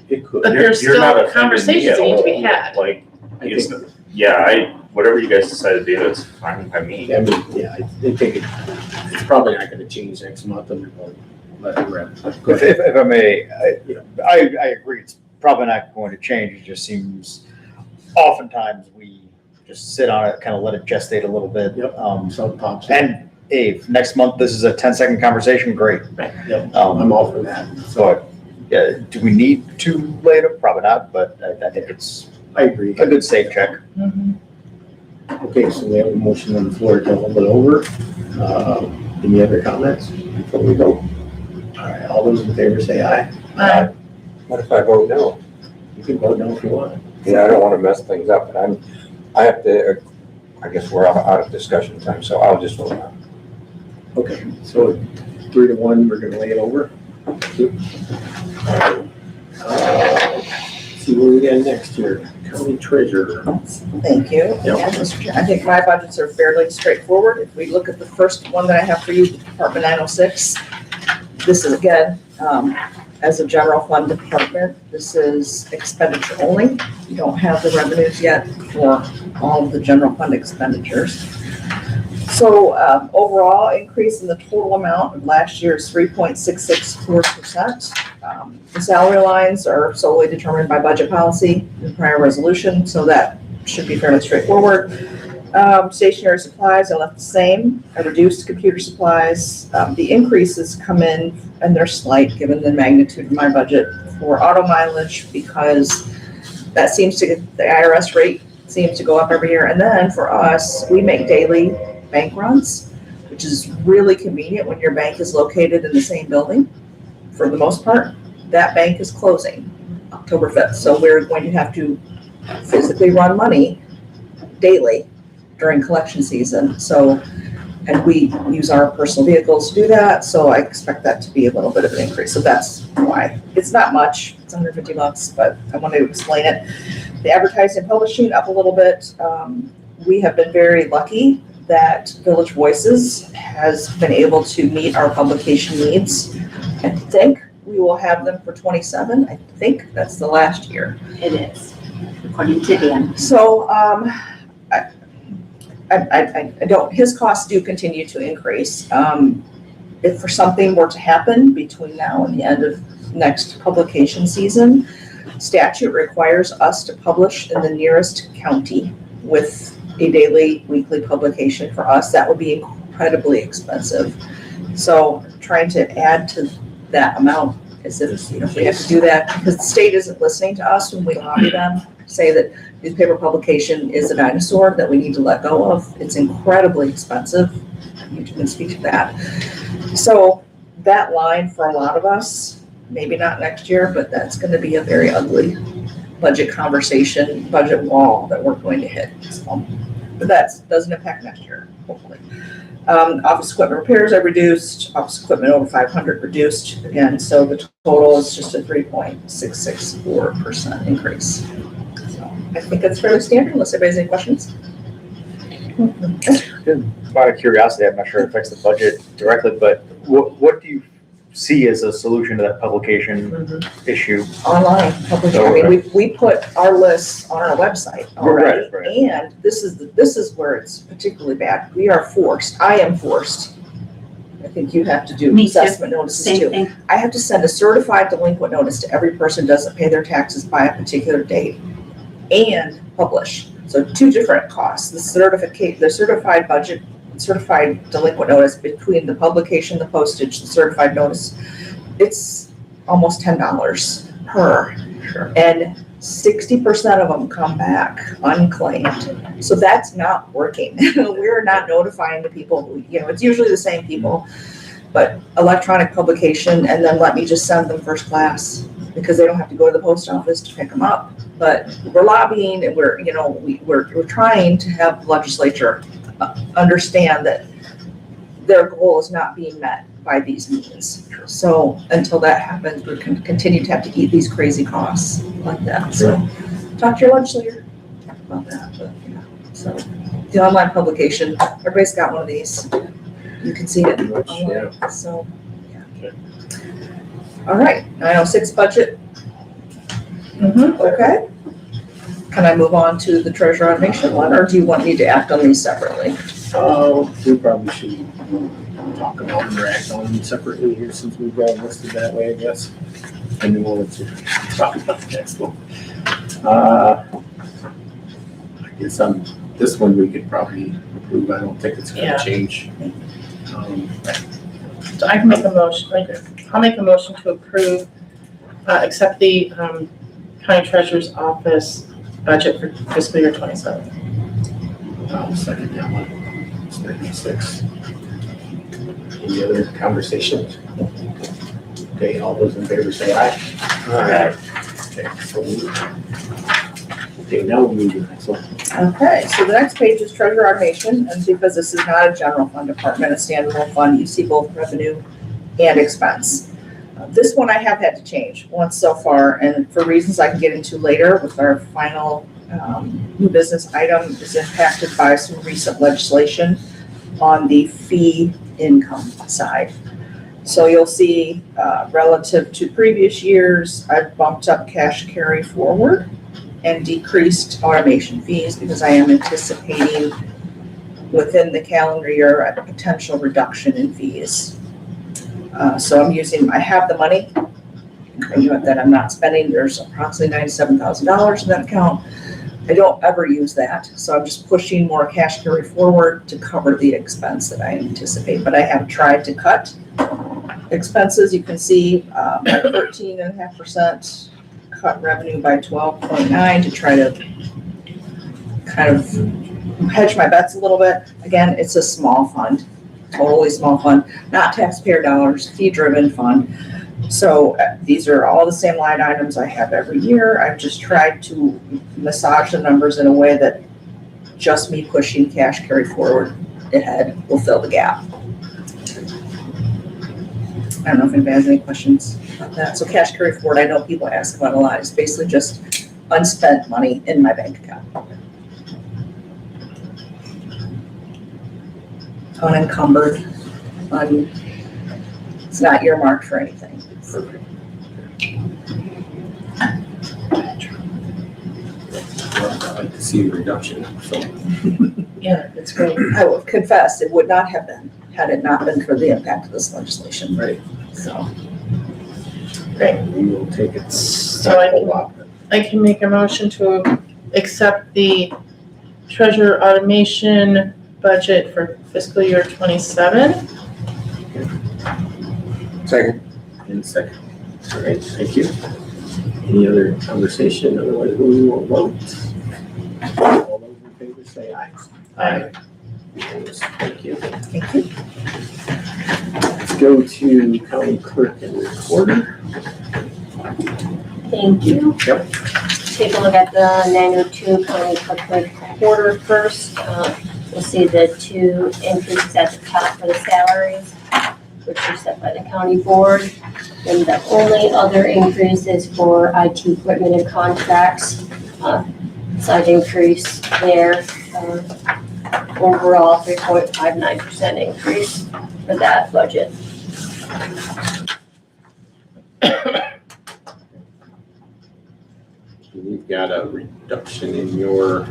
it could. but there's You're not still offending me conversations at that need to be all. had. Like, I it's, think, whatever you guys decide to do, it's fine by me. I think it's probably not gonna change next month, and we'll let it rip. Go If, ahead. if I may, I agree, it's probably not going to change, it just seems, oftentimes we just sit on it, kind of let it gestate a little bit. Yep. Um, Some pops. and if next month this is a 10-second conversation, great. Yep, Um, I'm all for that. So, yeah, do we need to lay it up? Probably not, but I think it's I agree. a good safe check. Okay, so we have a motion on the floor to hold it over. Any other comments before we go? All right, all those in favor say aye. Aye. What if I vote no? You can vote no if you want. Yeah, I don't want to mess things up, but I have to, I guess we're out of discussion time, so I'll just vote no. Okay, so 3-1, we're gonna lay it over. See what we got next here. County treasurer. Thank you. Yep. Yeah, Mr. Chair, I think my budgets are fairly straightforward. If we look at the first one that I have for you, Department 906, this is again, as a general fund department, this is expenditure only. You don't have the revenues yet for all of the general fund expenditures. So overall increase in the total amount of last year is 3.664%. The salary lines are solely determined by budget policy and prior resolution, so that should be fairly straightforward. Stationary supplies, I left the same. I reduced computer supplies. The increases come in, and they're slight given the magnitude of my budget for auto mileage, because that seems to get, the IRS rate seems to go up every year. And then for us, we make daily bank runs, which is really convenient when your bank is located in the same building. For the most part, that bank is closing October 5th. So we're going to have to physically run money daily during collection season. So, and we use our personal vehicles to do that. So I expect that to be a little bit of an increase. So that's why. It's not much, it's $150, but I wanted to explain it. The advertising and publishing up a little bit. We have been very lucky that Village Voices has been able to meet our publication needs. I think we will have them for 27. I think that's the last year. It is, according to Dan. So, I don't, his costs do continue to increase. If for something were to happen between now and the end of next publication season, statute requires us to publish in the nearest county with a daily, weekly publication. For us, that would be incredibly expensive. So trying to add to that amount as if, you know, we have to do that because the state isn't listening to us when we lobby them, say that newspaper publication is a dinosaur that we need to let go of. It's incredibly expensive. You can speak to that. So that line for a lot of us, maybe not next year, but that's going to be a very ugly budget conversation, budget wall that we're going to hit. So, but that doesn't impact next year, hopefully. Office equipment repairs I reduced, office equipment over 500 reduced again, so the total is just a 3.664% increase. So I think that's fairly standard unless anybody has any questions. Out of curiosity, I'm not sure it affects the budget directly, but what do you see as a solution to that publication issue? Online publishing, I mean, we put our lists on our website already, Right. and this is where it's particularly bad. We are forced, I am forced. I think you have to do Me too. assessment notices Same too. thing. I have to send a certified delinquent notice to every person who doesn't pay their taxes by a particular date and publish. So two different costs, the certified budget, certified delinquent notice between the publication, the postage, the certified notice, it's almost $10 per. Sure. And 60% of them come back unclaimed. So that's not working. We're not notifying the people who, you know, it's usually the same people, but electronic publication, and then let me just send them first class because they don't have to go to the post office to pick them up. But we're lobbying and we're, you know, we're trying to have the legislature understand that their goal is not being met by these means. So until that happens, we're going to continue to have to eat these crazy costs like that. So talk to your legislator about that. But, yeah. So the online publication, everybody's got one of these. You can see it online. So, yeah. All right, 906 budget. Okay. Can I move on to the treasurer automation one, or do you want me to act on these separately? We probably should talk about them or act on them separately here since we've got them listed that way, I guess. And then we'll let you talk about the next one. I guess I'm this one we could probably approve. I don't think it's Yeah. gonna change. So I can make a motion, I'll make a motion to approve, accept the county treasurer's office budget for fiscal year 27. I'll second that one. It's 96. Any other conversations? Okay, all those in favor say aye. Aye. Okay, so okay, now we move to the next one. Okay, so the next page is treasure automation, and because this is not a general fund department, a standalone fund, you see both revenue and expense. This one I have had to change once so far, and for reasons I can get into later with our final new business item is impacted by some recent legislation on the fee income side. So you'll see, relative to previous years, I've bumped up cash carry forward and decreased automation fees because I am anticipating within the calendar year a potential reduction in fees. So I have the money that I'm not spending. There's approximately $97,000 in that account. I don't ever use that, so I'm just pushing more cash carry forward to cover the expense that I anticipate. But I have tried to cut expenses. You can see 13.5%, cut revenue by 12.9 to try to kind of hedge my bets a little bit. Again, it's a small fund, totally small fund, not taxpayer dollars, fee-driven fund. So these are all the same line items I have every year. I've just tried to massage the numbers in a way that just me pushing cash carry forward ahead will fill the gap. I don't know if anybody has any questions about that. So cash carry forward, I know people ask about a lot. It's basically just unspent money in my bank account. Unencumbered, it's not earmarked for anything. Perfect. Well, I'd like to see a reduction, so. Yeah, it's great. I will confess, it would not have been, had it not been for the impact of this legislation. Right. So, We will take it. So I can make a motion to accept the treasurer automation budget for fiscal year 27. Second. In a second. All right, thank you. Any other conversation? Otherwise, we will vote. All those in favor say aye. Aye. Opposed? Thank you. thank you. Let's go to county clerk and recorder. Thank you. Yep. Take a look at the 902 county clerk recorder first. You'll see the two increases at the top for the salaries, which are set by the county board. And the only other increase is for IT equipment and contracts. Slight increase there. Overall, 3.59% increase for that budget. You've got a reduction in your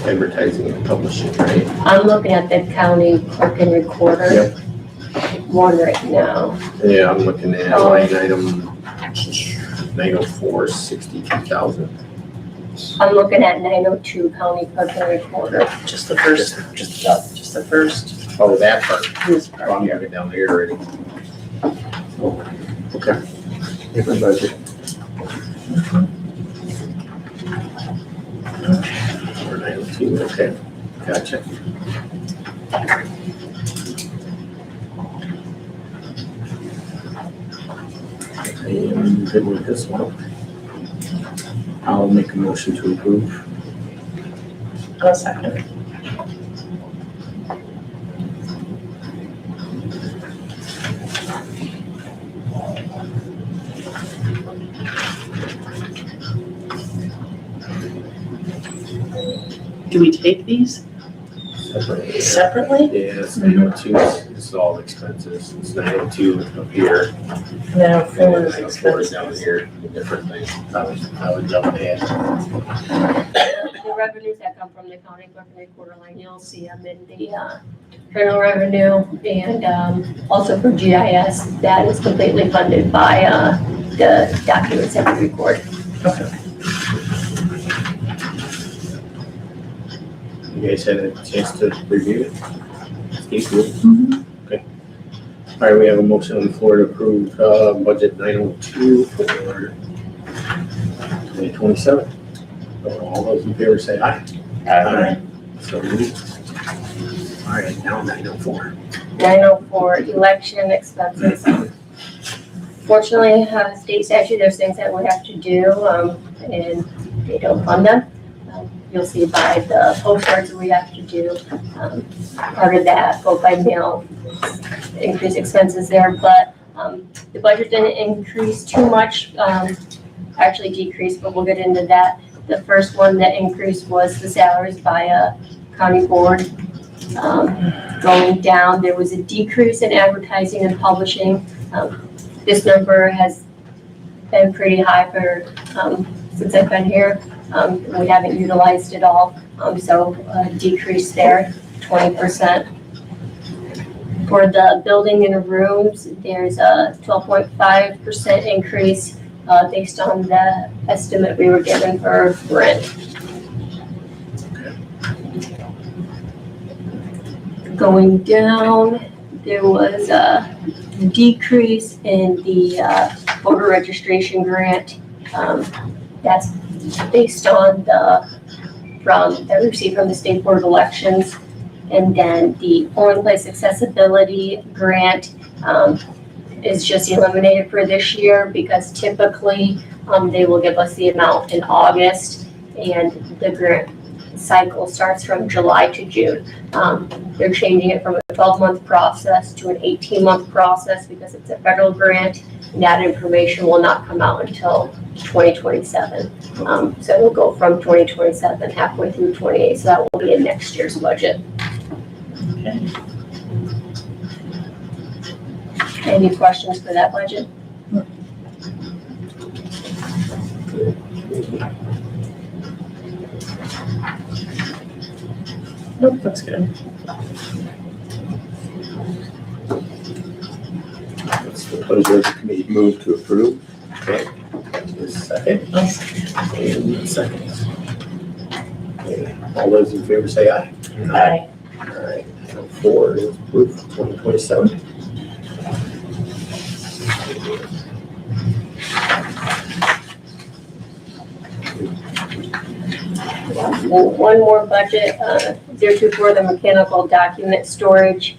advertising and publishing, right? I'm looking at the county clerk and recorder Yep. one right now. Yeah, I'm looking at line item 904, 62,000. I'm looking at 902 county clerk and recorder. Just the first, just the first. Oh, that part. This Oh, part I'm here. moving down there already. Oh, okay. Different budget. Or 902, okay, gotcha. I am good with this one. I'll make a motion to approve. I'll second. Do we take these Separately. separately? Yeah, it's 902, this is all expenses, it's 902 up here. No, And four then is 904 is down expenses. here, a different thing. I would jump ahead. The revenues that come from the county clerk and recorder line, you'll see them in the internal revenue and also for GIS, that is completely funded by the documents that we record. You guys had a chance to review it? Steve, good? Okay. All right, we have a motion on the floor to approve, budget 902 for 2027. All those in favor say aye. So moved. All right, now 904. 904, election expenses. Fortunately, state statute, there's things that we have to do, and they don't fund them. You'll see by the postcards that we have to do, part of that, vote by mail, increase expenses there, but the budget didn't increase too much, actually decreased, but we'll get into that. The first one that increased was the salaries by a county board. Going down, there was a decrease in advertising and publishing. This number has been pretty high for, since I've been here. We haven't utilized it all, so decrease there, 20%. For the building and rooms, there's a 12.5% increase based on the estimate we were given for rent. Going down, there was a decrease in the voter registration grant. That's based on that we received from the State Board of Elections. And then the polling place accessibility grant is just eliminated for this year because typically they will give us the amount in August and the grant cycle starts from July to June. They're changing it from a 12-month process to an 18-month process because it's a federal grant. And that information will not come out until 2027. So it'll go from 2027 halfway through 28. So that will be in next year's budget. Okay. Any questions for that budget? Nope, that's good. What's the pleasure of the committee? Move to approve. Okay. Second. And second. Okay. All those in favor say aye. Aye. All right, so 4 is approved, 2027. One more budget, 024, the mechanical document storage.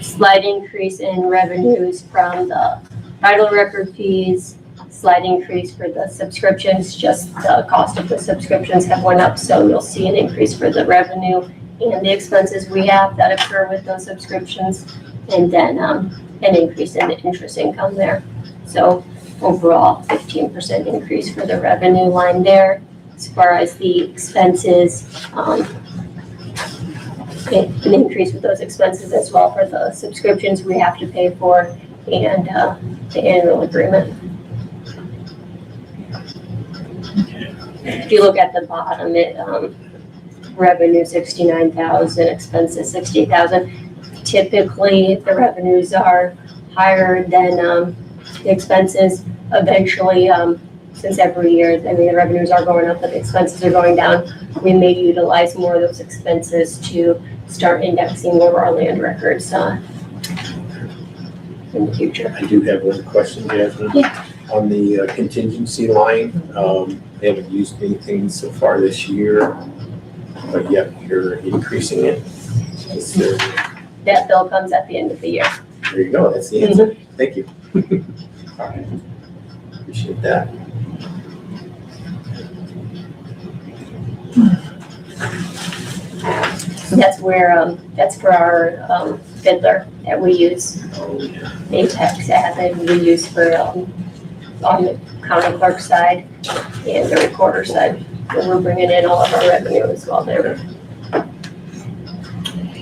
Slight increase in revenues from the title record fees, slight increase for the subscriptions, just the cost of the subscriptions have went up, so you'll see an increase for the revenue and the expenses we have that occur with those subscriptions, and then an increase in the interest income there. So overall, 15% increase for the revenue line there. As far as the expenses, an increase with those expenses as well for the subscriptions we have to pay for and the annual agreement. If you look at the bottom, it revenue 69,000, expenses 60,000. Typically, the revenues are higher than the expenses. Eventually, since every year, I mean, the revenues are going up, but the expenses are going down. We may utilize more of those expenses to start indexing more of our land records in the future. I do have one question, Jasmine. Yeah. On the contingency line, they haven't used anything so far this year, but yet you're increasing it. Is there, That bill comes at the end of the year. there you go, that's the answer. Thank you. All right. Appreciate that. That's where, that's for our fiddler that we use, Oh, yeah. Apex app that we use for, on the county clerk side and the recorder side. So we're bringing in all of our revenue as well there.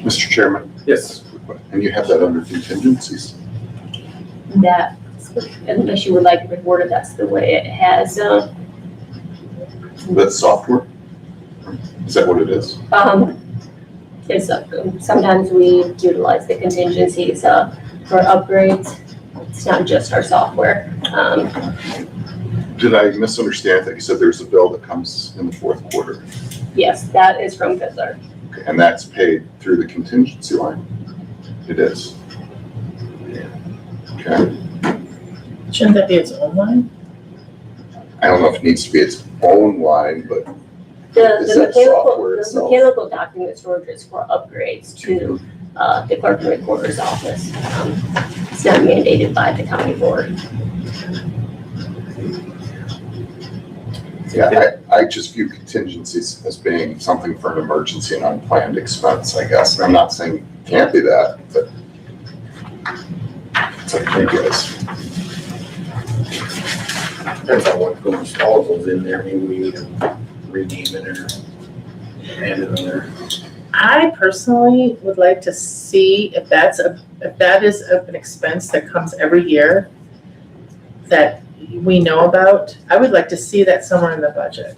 Mr. Chairman, Yes. and you have that under contingencies? That, unless you would like it worded, that's the way it has, That's software? Is that what it is? it's, sometimes we utilize the contingencies, for upgrades. It's not just our software. Did I misunderstand that? You said there's a bill that comes in the fourth quarter? Yes, that is from Fiddler. And that's paid through the contingency line? It is. Okay, Shouldn't that be its own line? I don't know if it needs to be its own line, but Is The that software the itself? mechanical document storage is for upgrades to, the clerk and recorder's office. It's not mandated by the county board. yeah, I just view contingencies as being something for an emergency and unplanned expense, I guess. I'm not saying it can't be that, but it's up to you guys. Depends on what goes, all goes in there, maybe we need to rename it or add it in there. I personally would like to see if that is an expense that comes every year that we know about. I would like to see that somewhere in the budget.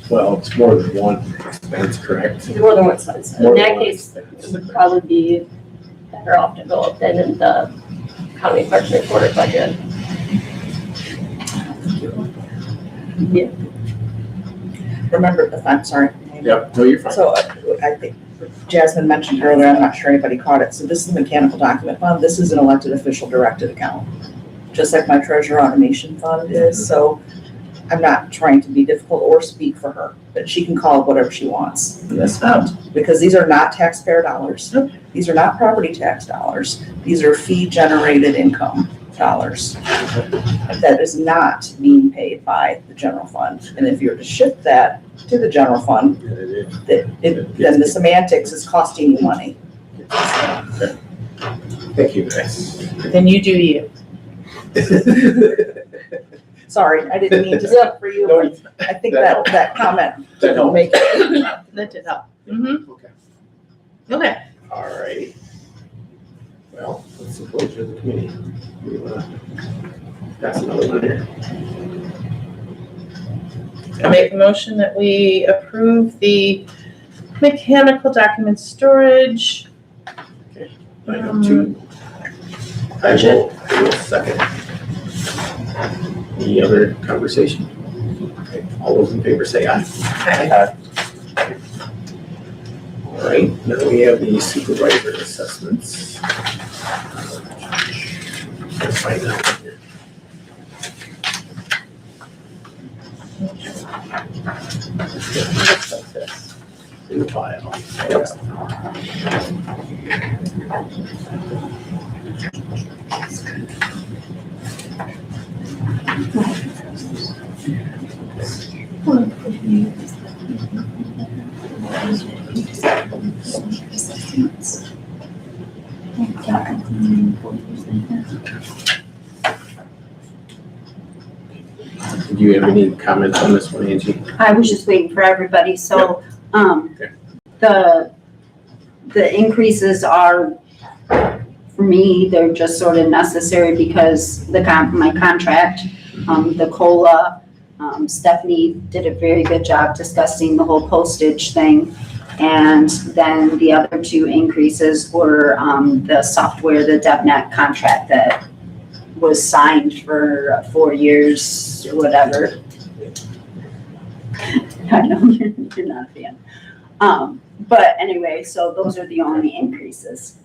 Well, it's more than one expense, correct? More than one expense. In More than that one case, expense. it would probably be better off developed than in the county clerk and recorder budget. Remember, I'm sorry. Yep, no, you're fine. So I think Jasmine mentioned earlier, I'm not sure anybody caught it, so this is the mechanical document fund, this is an elected official directed account. Just like my treasurer automation fund is, so I'm not trying to be difficult or speak for her, but she can call it whatever she wants in this fund. Because these are not taxpayer dollars, these are not property tax dollars, these are fee generated income dollars. That is not being paid by the general fund, and if you were to shift that to the general fund, then the semantics is costing you money. Thank you, guys. Then you do you. Sorry, I didn't mean to speak for you, but I think that comment That will helps. make it. That did help. Mm-hmm. Okay. Okay. All right. Well, what's the pleasure of the committee? We wanna pass another one here. I make a motion that we approve the mechanical document storage. Item 2. I will second. Any other conversation? Okay, all those in favor say aye. All right, now we have the supervisor assessments. Let's find out here. Looks like this. In the file. Did you have any comments on this one, Angie? I was just waiting for everybody, so, Okay. the increases are, for me, they're just sort of necessary because my contract, the COLA, Stephanie did a very good job discussing the whole postage thing. And then the other 2 increases were, the software, the DevNet contract that was signed for 4 years or whatever. I know you're not a fan. But anyway, so those are the only increases.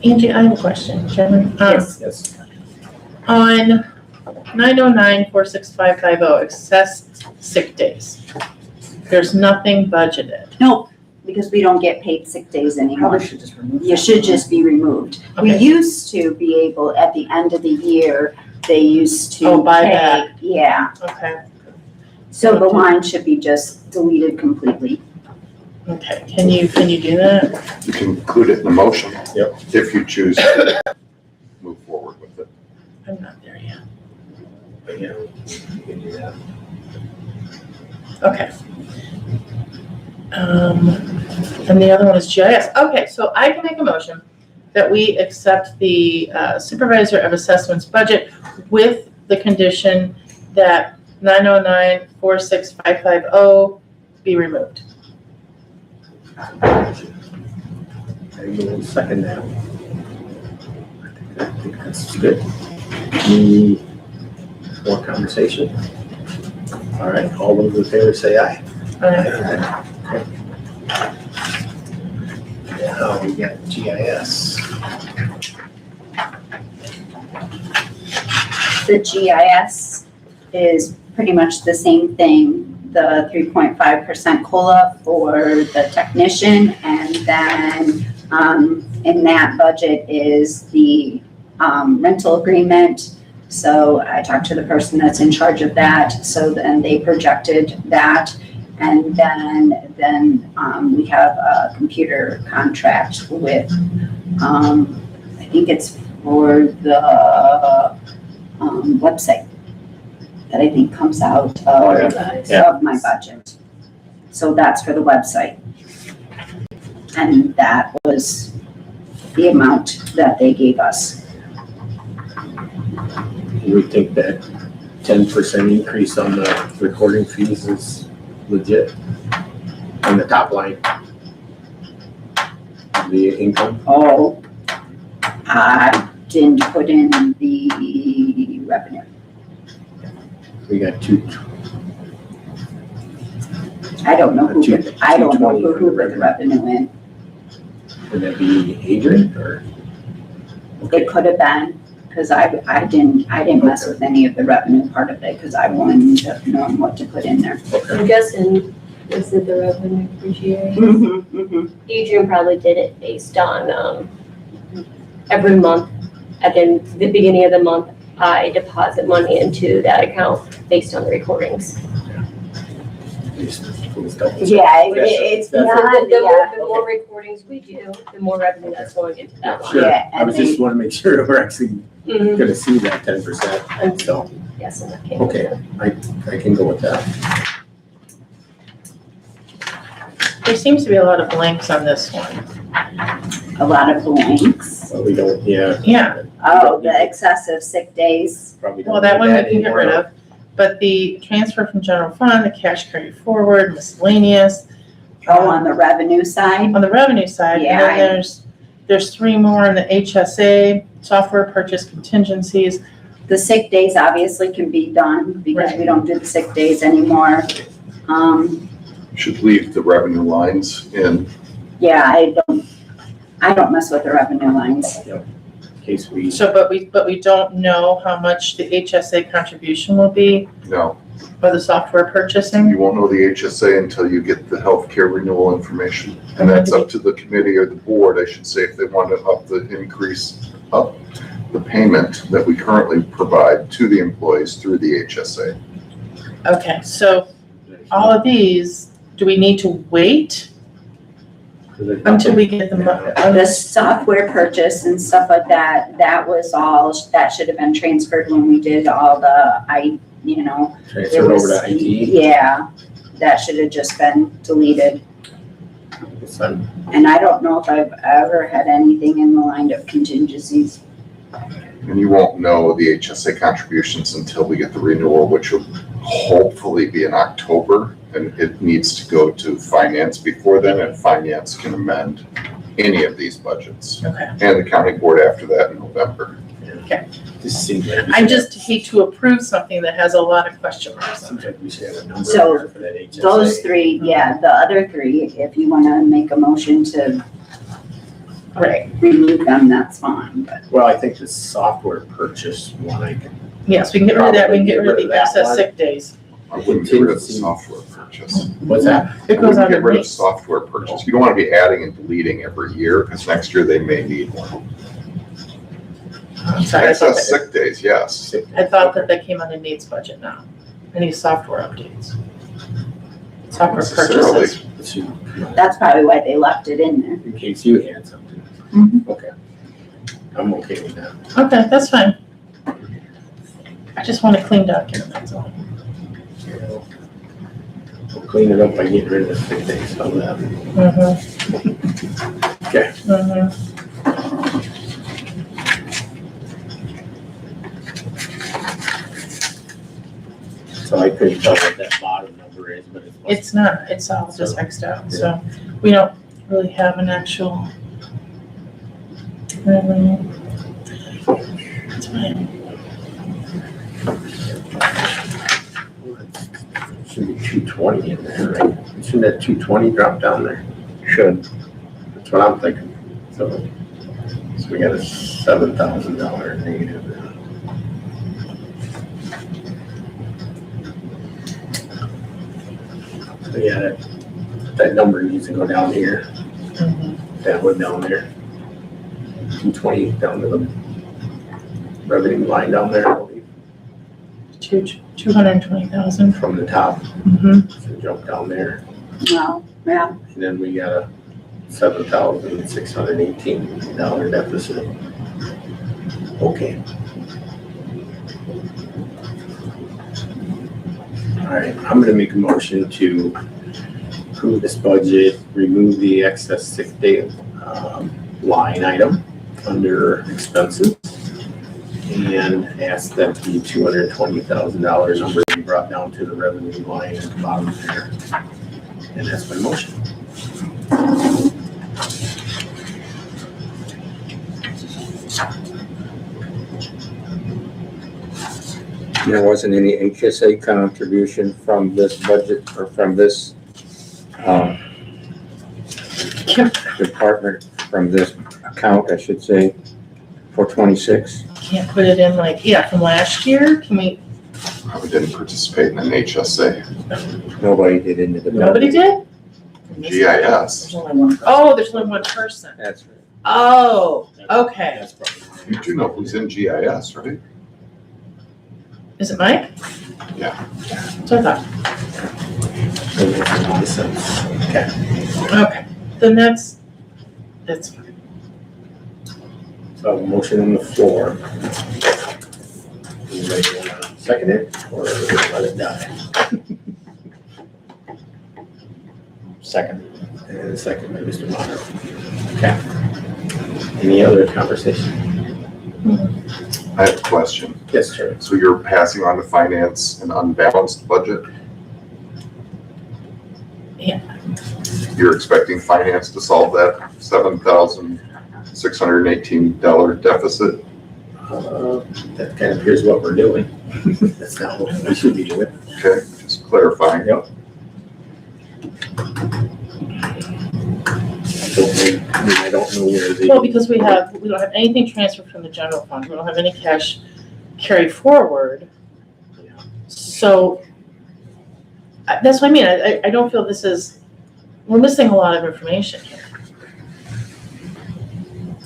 Angie, I have a question, Chairman. Yes. On 909-46550, excess sick days, there's nothing budgeted. No, because we don't get paid sick days anymore. Probably should just remove You that. should just be removed. We Okay. used to be able, at the end of the year, they used to Oh, buy pay. back. Yeah, Okay, so the line should be just deleted completely. okay. Can you do that? You can include it in the motion. Yep. If you choose to move forward with it. I'm not there yet. But yeah, you can do that. Okay. And the other one is GIS. Okay, so I can make a motion that we accept the supervisor of assessments budget with the condition that 909-46550 be removed. I will second that. I think that's good. Any more conversation? All right, all those in favor say aye. Alright. Okay. Now we got GIS. The GIS is pretty much the same thing, the 3.5% COLA for the technician, and then in that budget is the rental agreement. So I talked to the person that's in charge of that, so then they projected that. And then we have a computer contract with, I think it's for the website that I think comes out of my budget. So that's for the website. And that was the amount that they gave us. We think that 10% increase on the recording fees is legit on the top line. The income. Oh, I didn't put in the revenue. We got two. I don't know who, Two- I don't know 220 who for the put the revenue in. Would that be Adrian or? It could have been, because I didn't mess with any of the revenue part of it, because I wouldn't have known what to put in there. I'm guessing, is it the revenue appreciation? Adrian probably did it based on, every month, at the beginning of the month, I deposit money into that account based on the recordings. Yeah, it's The not, yeah. the more recordings we do, the more revenue that's going into that line. Sure, Yeah, I was and just want to make sure we're actually Mhm. gonna see that 10%, And so, yes, in that case. okay, I can go with that. There seems to be a lot of blanks on this one. A lot of blanks. But we don't, yeah. Yeah, Oh, the excessive sick days. Probably don't well, that need one we can get rid anymore. of. But the transfer from general fund, the cash carry forward, miscellaneous, Oh, on the revenue side? on the revenue side, and Yeah, then there's three more in the HSA, software purchase contingencies. The sick days obviously can be done because we don't do the sick days anymore. Should leave the revenue lines in. Yeah, I don't mess with the revenue lines. In case we, So, but we don't know how much the HSA contribution will be No, for the software purchasing. you won't know the HSA until you get the healthcare renewal information. And that's up to the committee or the board, I should say, if they want to up the payment that we currently provide to the employees through the HSA. Okay, so all of these, do we need to wait until we get the money? The software purchase and stuff like that, that should have been transferred when we did all the, transfer over to IT. Yeah, that should have just been deleted. Son, And I don't know if I've ever had anything in the line of contingencies. And you won't know the HSA contributions until we get the renewal, which will hopefully be in October. And it needs to go to finance before then, and finance can amend any of these budgets. Okay. And the county board after that in November. this seems like. we I should just hate to approve something that has a lot of question marks on Seems it. like we should have a number So, there for that HSA. Those three, yeah, the other three, if you wanna make a motion to Right, remove them, that's fine, but. Well, I think the software purchase one, I can, yes, we can get rid of that, we can get rid of the That excess one. sick days. I wouldn't get rid of the Contingency. software purchase. what's that? It I goes wouldn't get rid of underneath. software purchase. You don't want to be adding and deleting every year, because next year they may need one. I'm sorry, I thought Excess that, sick days, yes. I thought that came on the needs budget now. Any software updates? Software Necessarily. purchases. Let's see, That's probably why they left it in there. in case you had something. Mhm. Okay. I'm okay with that. Okay, that's fine. I just want a clean document, that's all. We'll clean it up by getting rid of the sick days, some of that. Okay. So I couldn't tell what that bottom number is, but It's not, it's all just Xed out, so we don't really have an actual. fine. Should be 220 in there, right? Shouldn't that 220 drop down there? Should. That's what I'm thinking. So we got a $7,000 negative there. So yeah, that number needs to go down here. That one down there. 220 down to the revenue line down there, I believe, 220,000. from the top. Mm-hmm. So jump down there. Well, yeah, And then we got a $7,618 deficit. Okay. All right, I'm gonna make a motion to approve this budget, remove the excess sick day line item under expenses, and ask that the $220,000 number be brought down to the revenue line at the bottom there. And that's my motion. There wasn't any HSA contribution from this budget or from this department, from this account, I should say, for 26? Can't put it in from last year? Can we, Probably didn't participate in an HSA. Nobody did into the budget. nobody did? GIS. There's only one. Oh, there's only one person. That's right. Oh, okay. That's probably. You do know who's in GIS, right? Is it Mike? Yeah. So I thought. Okay. Okay, then that's fine. So a motion on the floor. Anybody wanna second it or let it die? Second. And a second by Mr. Bonner. Okay. Any other conversation? I have a question. Yes, sir. So you're passing on to finance an unbalanced budget? Yeah. You're expecting finance to solve that $7,618 deficit? That kind of appears what we're doing. That's not what we should be doing. Okay, just clarifying. Yep. I don't know where the. Well, because we don't have anything transferred from the general fund. We don't have any cash carry forward. So that's what I mean. I don't feel we're missing a lot of information here.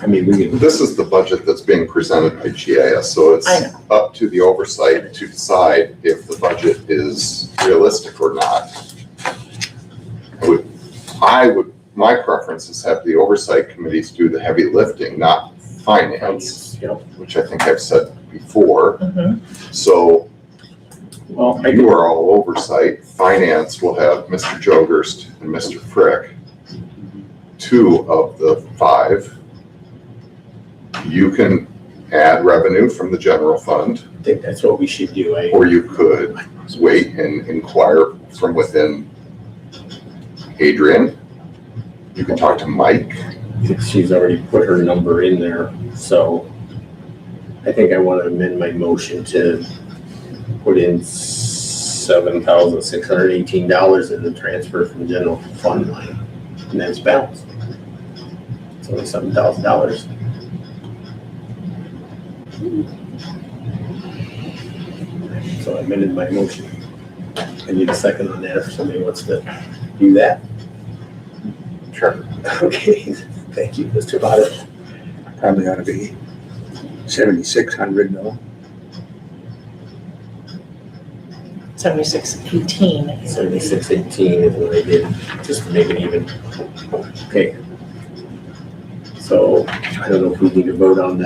I mean, we can. This is the budget that's being presented by GIS, so it's I know. up to the oversight to decide if the budget is realistic or not. My preference is have the oversight committees do the heavy lifting, not finance, Yep. which I think I've said before. Mhm. So Well, you are all oversight. Finance will have Mr. Jogerst and Mr. Frick, 2 of the 5. You can add revenue from the general fund, I think that's what we should do. or you could wait and inquire from within Adrian. You can talk to Mike. She's already put her number in there, so I think I want to amend my motion to put in $7,618 in the transfer from the general fund line, and that's balanced. It's only $7,000. So I amended my motion. I need a second on that if somebody wants to do that. Sure. Okay, thank you, Mr. Potter. Probably ought to be 7,600 though. 7618. 7618 is what I did, just to make it even. Okay. So I don't know if we need to vote on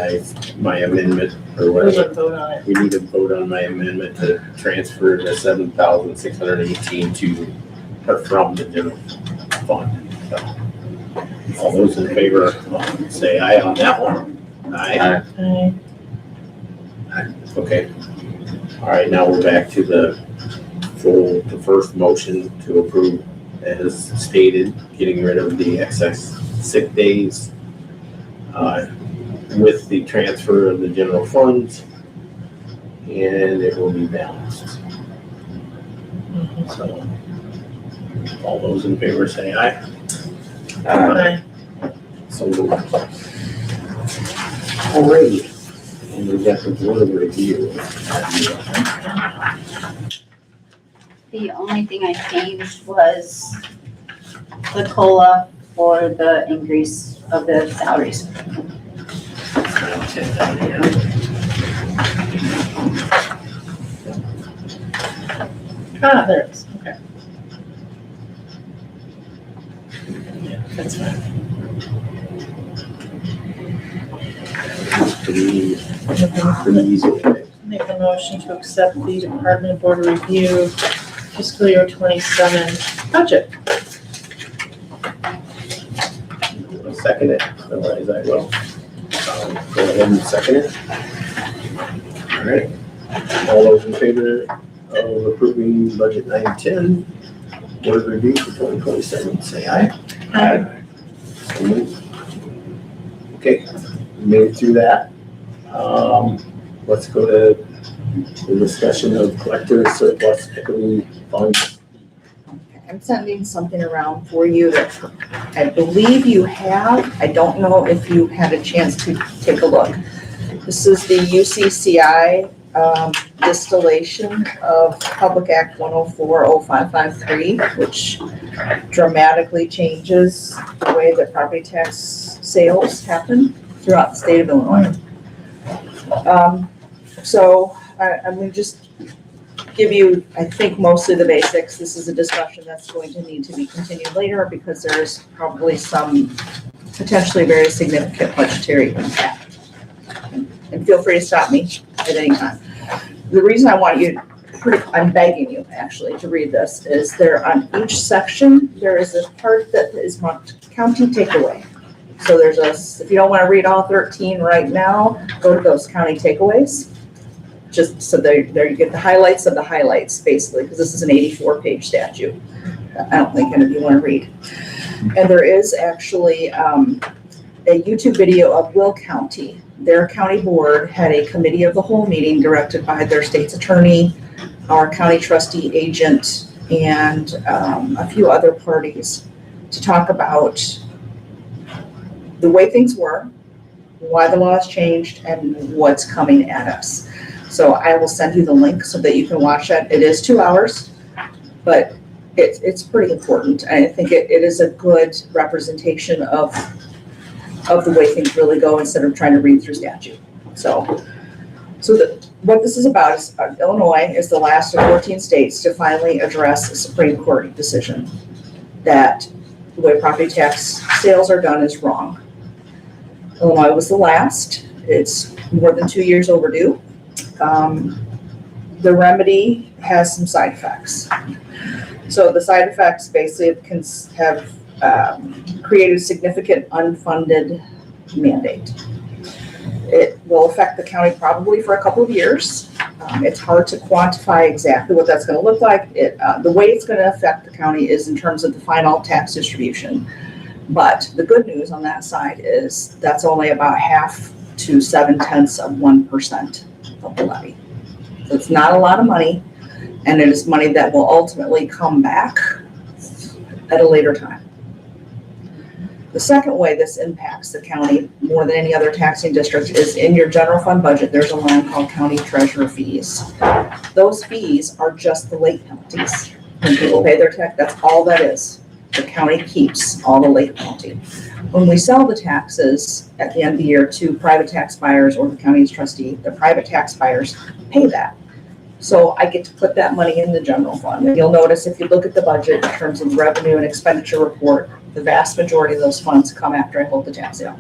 my amendment or We whatever. should vote on it. We need to vote on my amendment to transfer the 7,618 or from the general fund. So, all those in favor, say aye on that one. Aye. Aye. Okay. All right, now we're back to the first motion to approve as stated, getting rid of the excess sick days. with the transfer of the general funds, and it will be balanced. So, all those in favor say aye. Aye. So moved. Alrighty, and we've got the board of review. The only thing I changed was the COLA for the increase of the salaries. Ah, there it is, okay. Yeah, that's fine. Pretty easy. Make a motion to accept the Department Board of Review fiscal year 27 budget. I'll second it, otherwise I will. Go ahead and second it. All right, all those in favor of approving budget 910, board of review for 2027, say aye. Aye. So moved. Okay, we made it through that. Let's go to the discussion of collector surplus equity funds. I'm sending something around for you that I believe you have. I don't know if you had a chance to take a look. This is the UCCI distillation of Public Act 104-0553, which dramatically changes the way that property tax sales happen throughout the state of Illinois. So I'm going to just give you, I think, mostly the basics. This is a discussion that's going to need to be continued later because there's probably some potentially very significant budgetary impact. And feel free to stop me at any time. The reason I want you, I'm begging you actually to read this, is there on each section, there is a part that is marked county takeaway. So there's if you don't want to read all 13 right now, go to those county takeaways. Just so there you get the highlights of the highlights, basically, because this is an 84-page statute. I don't think any of you want to read. And there is actually a YouTube video of Will County. Their county board had a committee of the whole meeting directed by their state's attorney, our county trustee agent, and a few other parties to talk about the way things were, why the law has changed, and what's coming at us. So I will send you the link so that you can watch it. It is 2 hours, but it's pretty important. And I think it is a good representation of the way things really go instead of trying to read through statute. So what this is about is Illinois is the last of 14 states to finally address a Supreme Court decision that the way property tax sales are done is wrong. Illinois was the last. It's more than 2 years overdue. The remedy has some side effects. So the side effects basically can have created a significant unfunded mandate. It will affect the county probably for a couple of years. It's hard to quantify exactly what that's going to look like. The way it's going to affect the county is in terms of the final tax distribution. But the good news on that side is that's only about 0.5 to 0.7% of the levy. So it's not a lot of money, and it is money that will ultimately come back at a later time. The second way this impacts the county more than any other taxing district is in your general fund budget, there's a line called county treasurer fees. Those fees are just the late penalties. When people pay their tax, that's all that is. The county keeps all the late penalty. When we sell the taxes at the end of the year to private tax buyers or the county's trustee, the private tax buyers pay that. So I get to put that money in the general fund. And you'll notice if you look at the budget in terms of revenue and expenditure report, the vast majority of those funds come after I hold the tax sale.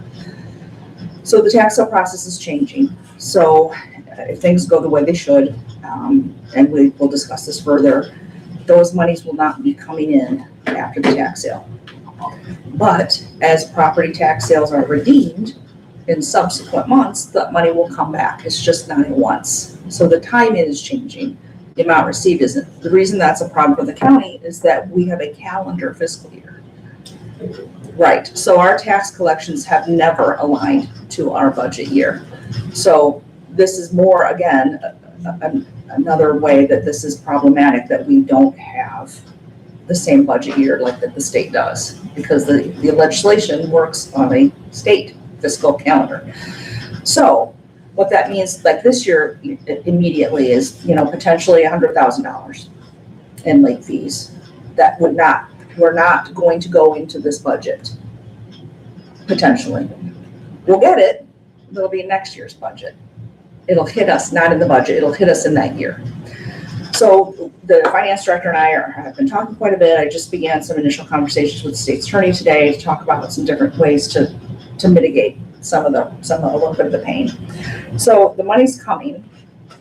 So the tax sale process is changing. So if things go the way they should, and we will discuss this further, those monies will not be coming in after the tax sale. But as property tax sales are redeemed in subsequent months, that money will come back. It's just not at once. So the timing is changing. The amount received isn't. The reason that's a problem for the county is that we have a calendar fiscal year. Right, so our tax collections have never aligned to our budget year. So this is more, again, another way that this is problematic, that we don't have the same budget year like that the state does, because the legislation works on a state fiscal calendar. So what that means, like this year immediately is, potentially $100,000 in late fees that we're not going to go into this budget, potentially. We'll get it, but it'll be next year's budget. It'll hit us, not in the budget, it'll hit us in that year. So the finance director and I have been talking quite a bit. I just began some initial conversations with the state's attorney today to talk about some different ways to mitigate a little bit of the pain. So the money's coming.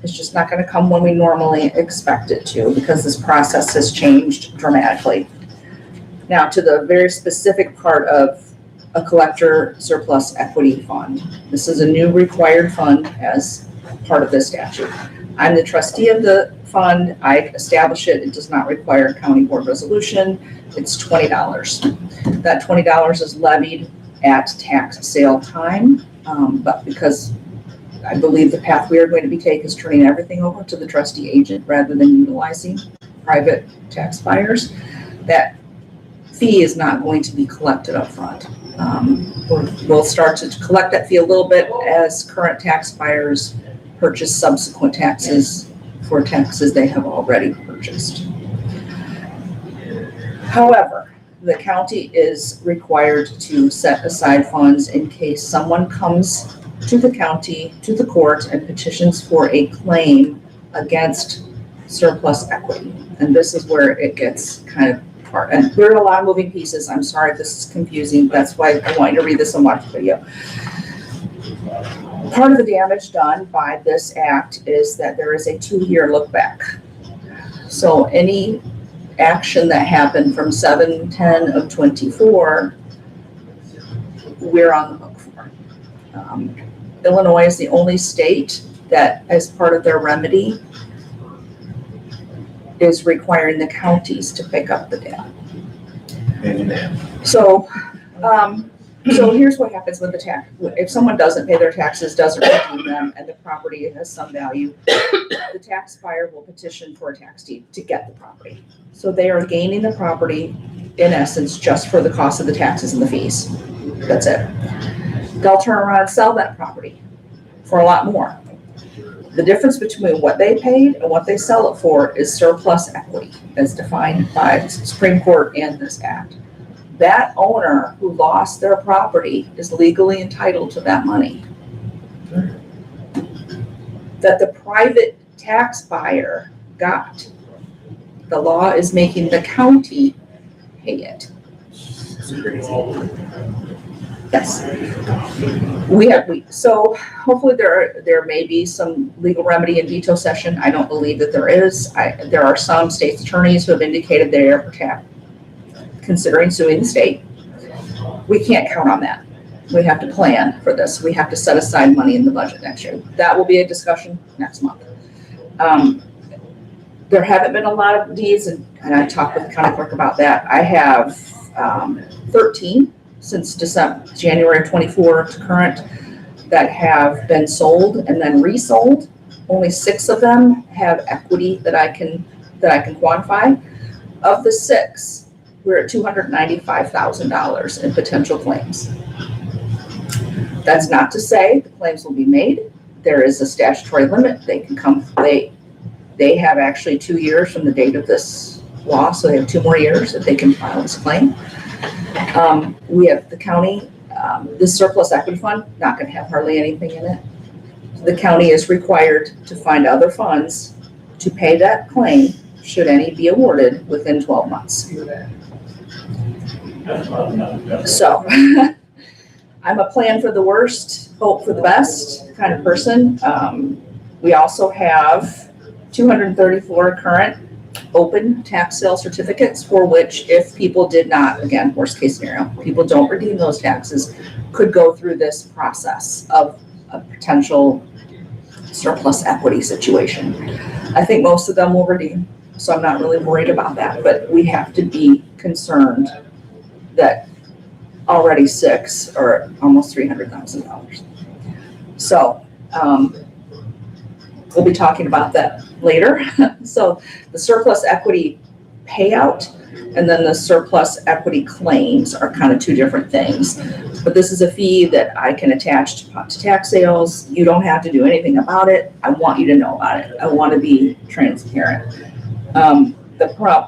It's just not going to come when we normally expect it to, because this process has changed dramatically. Now, to the very specific part of a collector surplus equity fund. This is a new required fund as part of this statute. I'm the trustee of the fund. I establish it. It does not require county board resolution. It's $20. That $20 is levied at tax sale time, but because I believe the path we are going to be taking is turning everything over to the trustee agent rather than utilizing private tax buyers, that fee is not going to be collected up front. We'll start to collect that fee a little bit as current tax buyers purchase subsequent taxes for taxes they have already purchased. However, the county is required to set aside funds in case someone comes to the county, to the court, and petitions for a claim against surplus equity. And this is where it gets kind of hard. And there are a lot of moving pieces. I'm sorry if this is confusing. That's why I want you to read this and watch the video. Part of the damage done by this act is that there is a 2-year look back. So any action that happened from 7/10 of 24, we're on the hook for. Illinois is the only state that, as part of their remedy, is requiring the counties to pick up the debt. So, so here's what happens with the tax. If someone doesn't pay their taxes, doesn't redeem them, and the property has some value, the tax buyer will petition for a tax deed to get the property. So they are gaining the property, in essence, just for the cost of the taxes and the fees. That's it. They'll turn around and sell that property for a lot more. The difference between what they paid and what they sell it for is surplus equity, as defined by the Supreme Court and this act. That owner who lost their property is legally entitled to that money. That the private tax buyer got. The law is making the county pay it. Yes. So hopefully there may be some legal remedy in veto session. I don't believe that there is. There are some state's attorneys who have indicated they are considering suing the state. We can't count on that. We have to plan for this. We have to set aside money in the budget next year. That will be a discussion next month. There haven't been a lot of deeds, and I talked with the county clerk about that. I have 13 since January of 24 to current that have been sold and then resold. Only 6 of them have equity that I can quantify. Of the 6, we're at $295,000 in potential claims. That's not to say the claims will be made. There is a statutory limit. They can come. They have actually 2 years from the date of this law, so they have 2 more years that they can file this claim. We have the county, this surplus equity fund, not going to have hardly anything in it. The county is required to find other funds to pay that claim, should any be awarded, within 12 months. So I'm a plan for the worst, hope for the best kind of person. We also have 234 current open tax sale certificates for which, if people did not, again, worst case scenario, people don't redeem those taxes, could go through this process of a potential surplus equity situation. I think most of them will redeem, so I'm not really worried about that, but we have to be concerned that already 6 or almost $300,000. So, we'll be talking about that later. So the surplus equity payout and then the surplus equity claims are kind of two different things. But this is a fee that I can attach to tax sales. You don't have to do anything about it. I want you to know about it. I want to be transparent.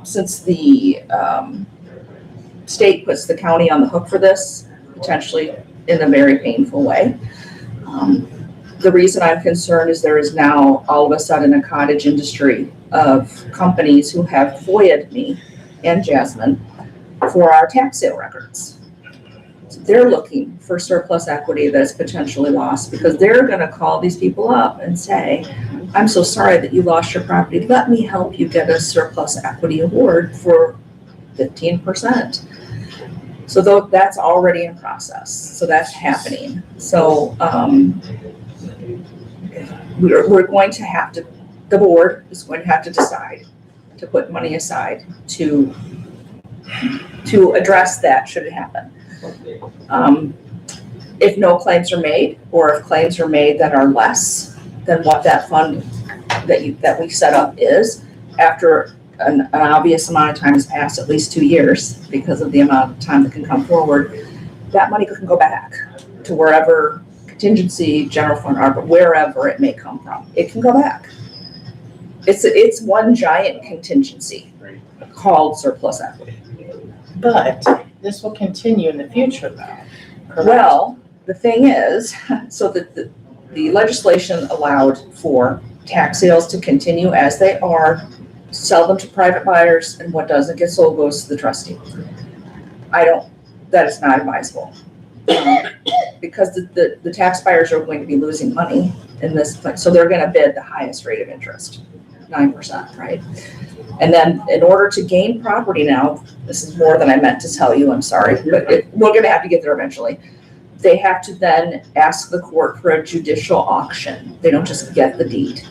Since the state puts the county on the hook for this, potentially in a very painful way. The reason I'm concerned is there is now all of a sudden a cottage industry of companies who have FOIA'd me and Jasmine for our tax sale records. So they're looking for surplus equity that is potentially lost because they're going to call these people up and say, I'm so sorry that you lost your property. Let me help you get a surplus equity award for 15%. So that's already in process. So that's happening. So we're going to have to, the board is going to have to decide to put money aside to address that should it happen. If no claims are made, or if claims are made that are less than what that fund that we set up is, after an obvious amount of time has passed, at least 2 years, because of the amount of time that can come forward, that money can go back to wherever contingency, general fund are, but wherever it may come from, it can go back. It's one giant contingency called surplus equity. But this will continue in the future though. Correct? Well, the thing is, so the legislation allowed for tax sales to continue as they are, sell them to private buyers, and what doesn't get sold goes to the trustee. That is not advisable. Because the tax buyers are going to be losing money in this, so they're going to bid the highest rate of interest, 9%, right? And then in order to gain property now, this is more than I meant to tell you, I'm sorry, but we're going to have to get there eventually. They have to then ask the court for a judicial auction. They don't just get the deed.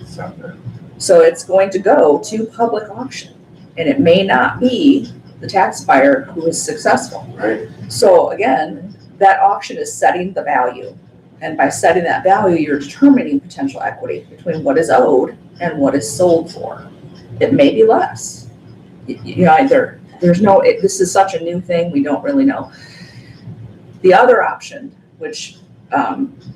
So it's going to go to public auction, and it may not be the tax buyer who is successful. Right. So again, that auction is setting the value. And by setting that value, you're determining potential equity between what is owed and what is sold for. It may be less. This is such a new thing, we don't really know. The other option, which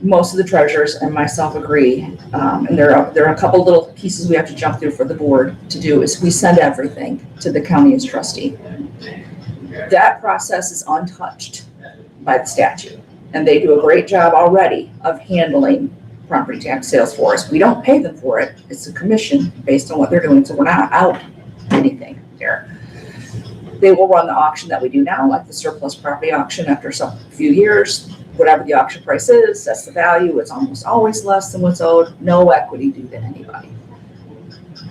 most of the treasurers and myself agree, and there are a couple little pieces we have to jump through for the board to do, is we send everything to the county as trustee. That process is untouched by the statute, and they do a great job already of handling property tax sales for us. We don't pay them for it. It's a commission based on what they're doing, so we're not out anything there. They will run the auction that we do now, like the surplus property auction after some few years. Whatever the auction price is, that's the value. It's almost always less than what's owed. No equity due to anybody.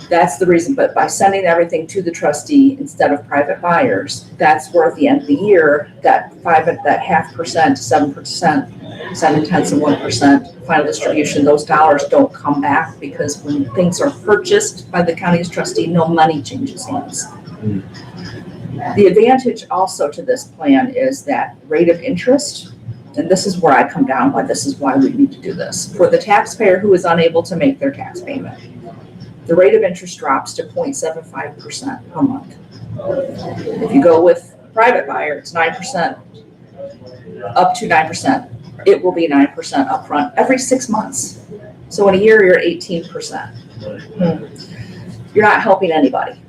That's the reason. But by sending everything to the trustee instead of private buyers, that's where at the end of the year, that 0.5%, 7%, 0.7% final distribution, those dollars don't come back, because when things are purchased by the county's trustee, no money changes hands. The advantage also to this plan is that rate of interest, and this is where I come down, but this is why we need to do this. For the taxpayer who is unable to make their tax payment, the rate of interest drops to 0.75% per month. If you go with a private buyer, it's 9%, up to 9%. It will be 9% upfront every 6 months. So in a year, you're at 18%. You're not helping anybody.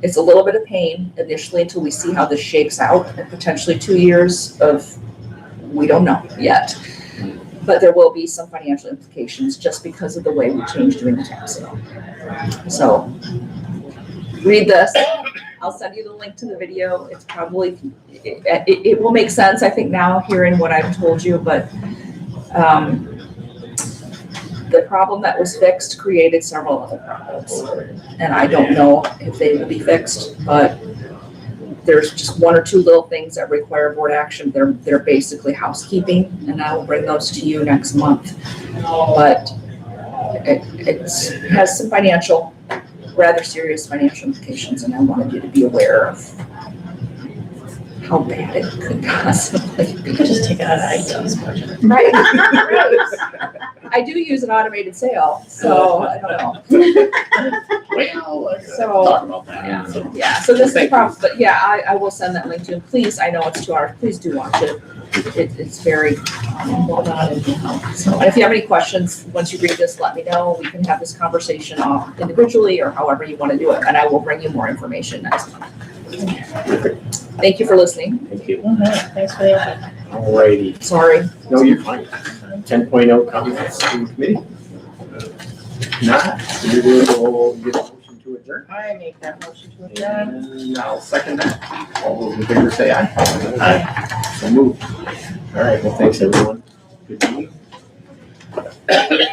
It's a little bit of pain initially until we see how this shakes out, and potentially 2 years of, we don't know yet. But there will be some financial implications just because of the way we changed doing the tax sale. So read this. I'll send you the link to the video. It's probably, it will make sense, I think, now hearing what I've told you, but the problem that was fixed created several other problems. And I don't know if they will be fixed, but there's just 1 or 2 little things that require board action. They're basically housekeeping, and I will bring those to you next month. But it has some rather serious financial implications, and I wanted you to be aware of how bad it could possibly be. You could just take it out of IT's budget. Right. I do use an automated sale, so I don't know. Well, So- talk about that. So, Yeah, so this is the Thank you. problem, but yeah, I will send that link to you. Please, I know it's 2 hours, please do watch it. It's very well done. So, and if you have any questions, once you read this, let me know. We can have this conversation off individually or however you want to do it, and I will bring you more information next month. Thank you for listening. Thank you. Mhm, thanks for the effort. Alrighty. Sorry. No, you're fine. 10.0 comments from committee? Not, we will get a motion to adjourn. I make that motion to adjourn. And I'll second that. All those in favor say aye. Aye. So moved. All right, well, thanks, everyone. Good meeting.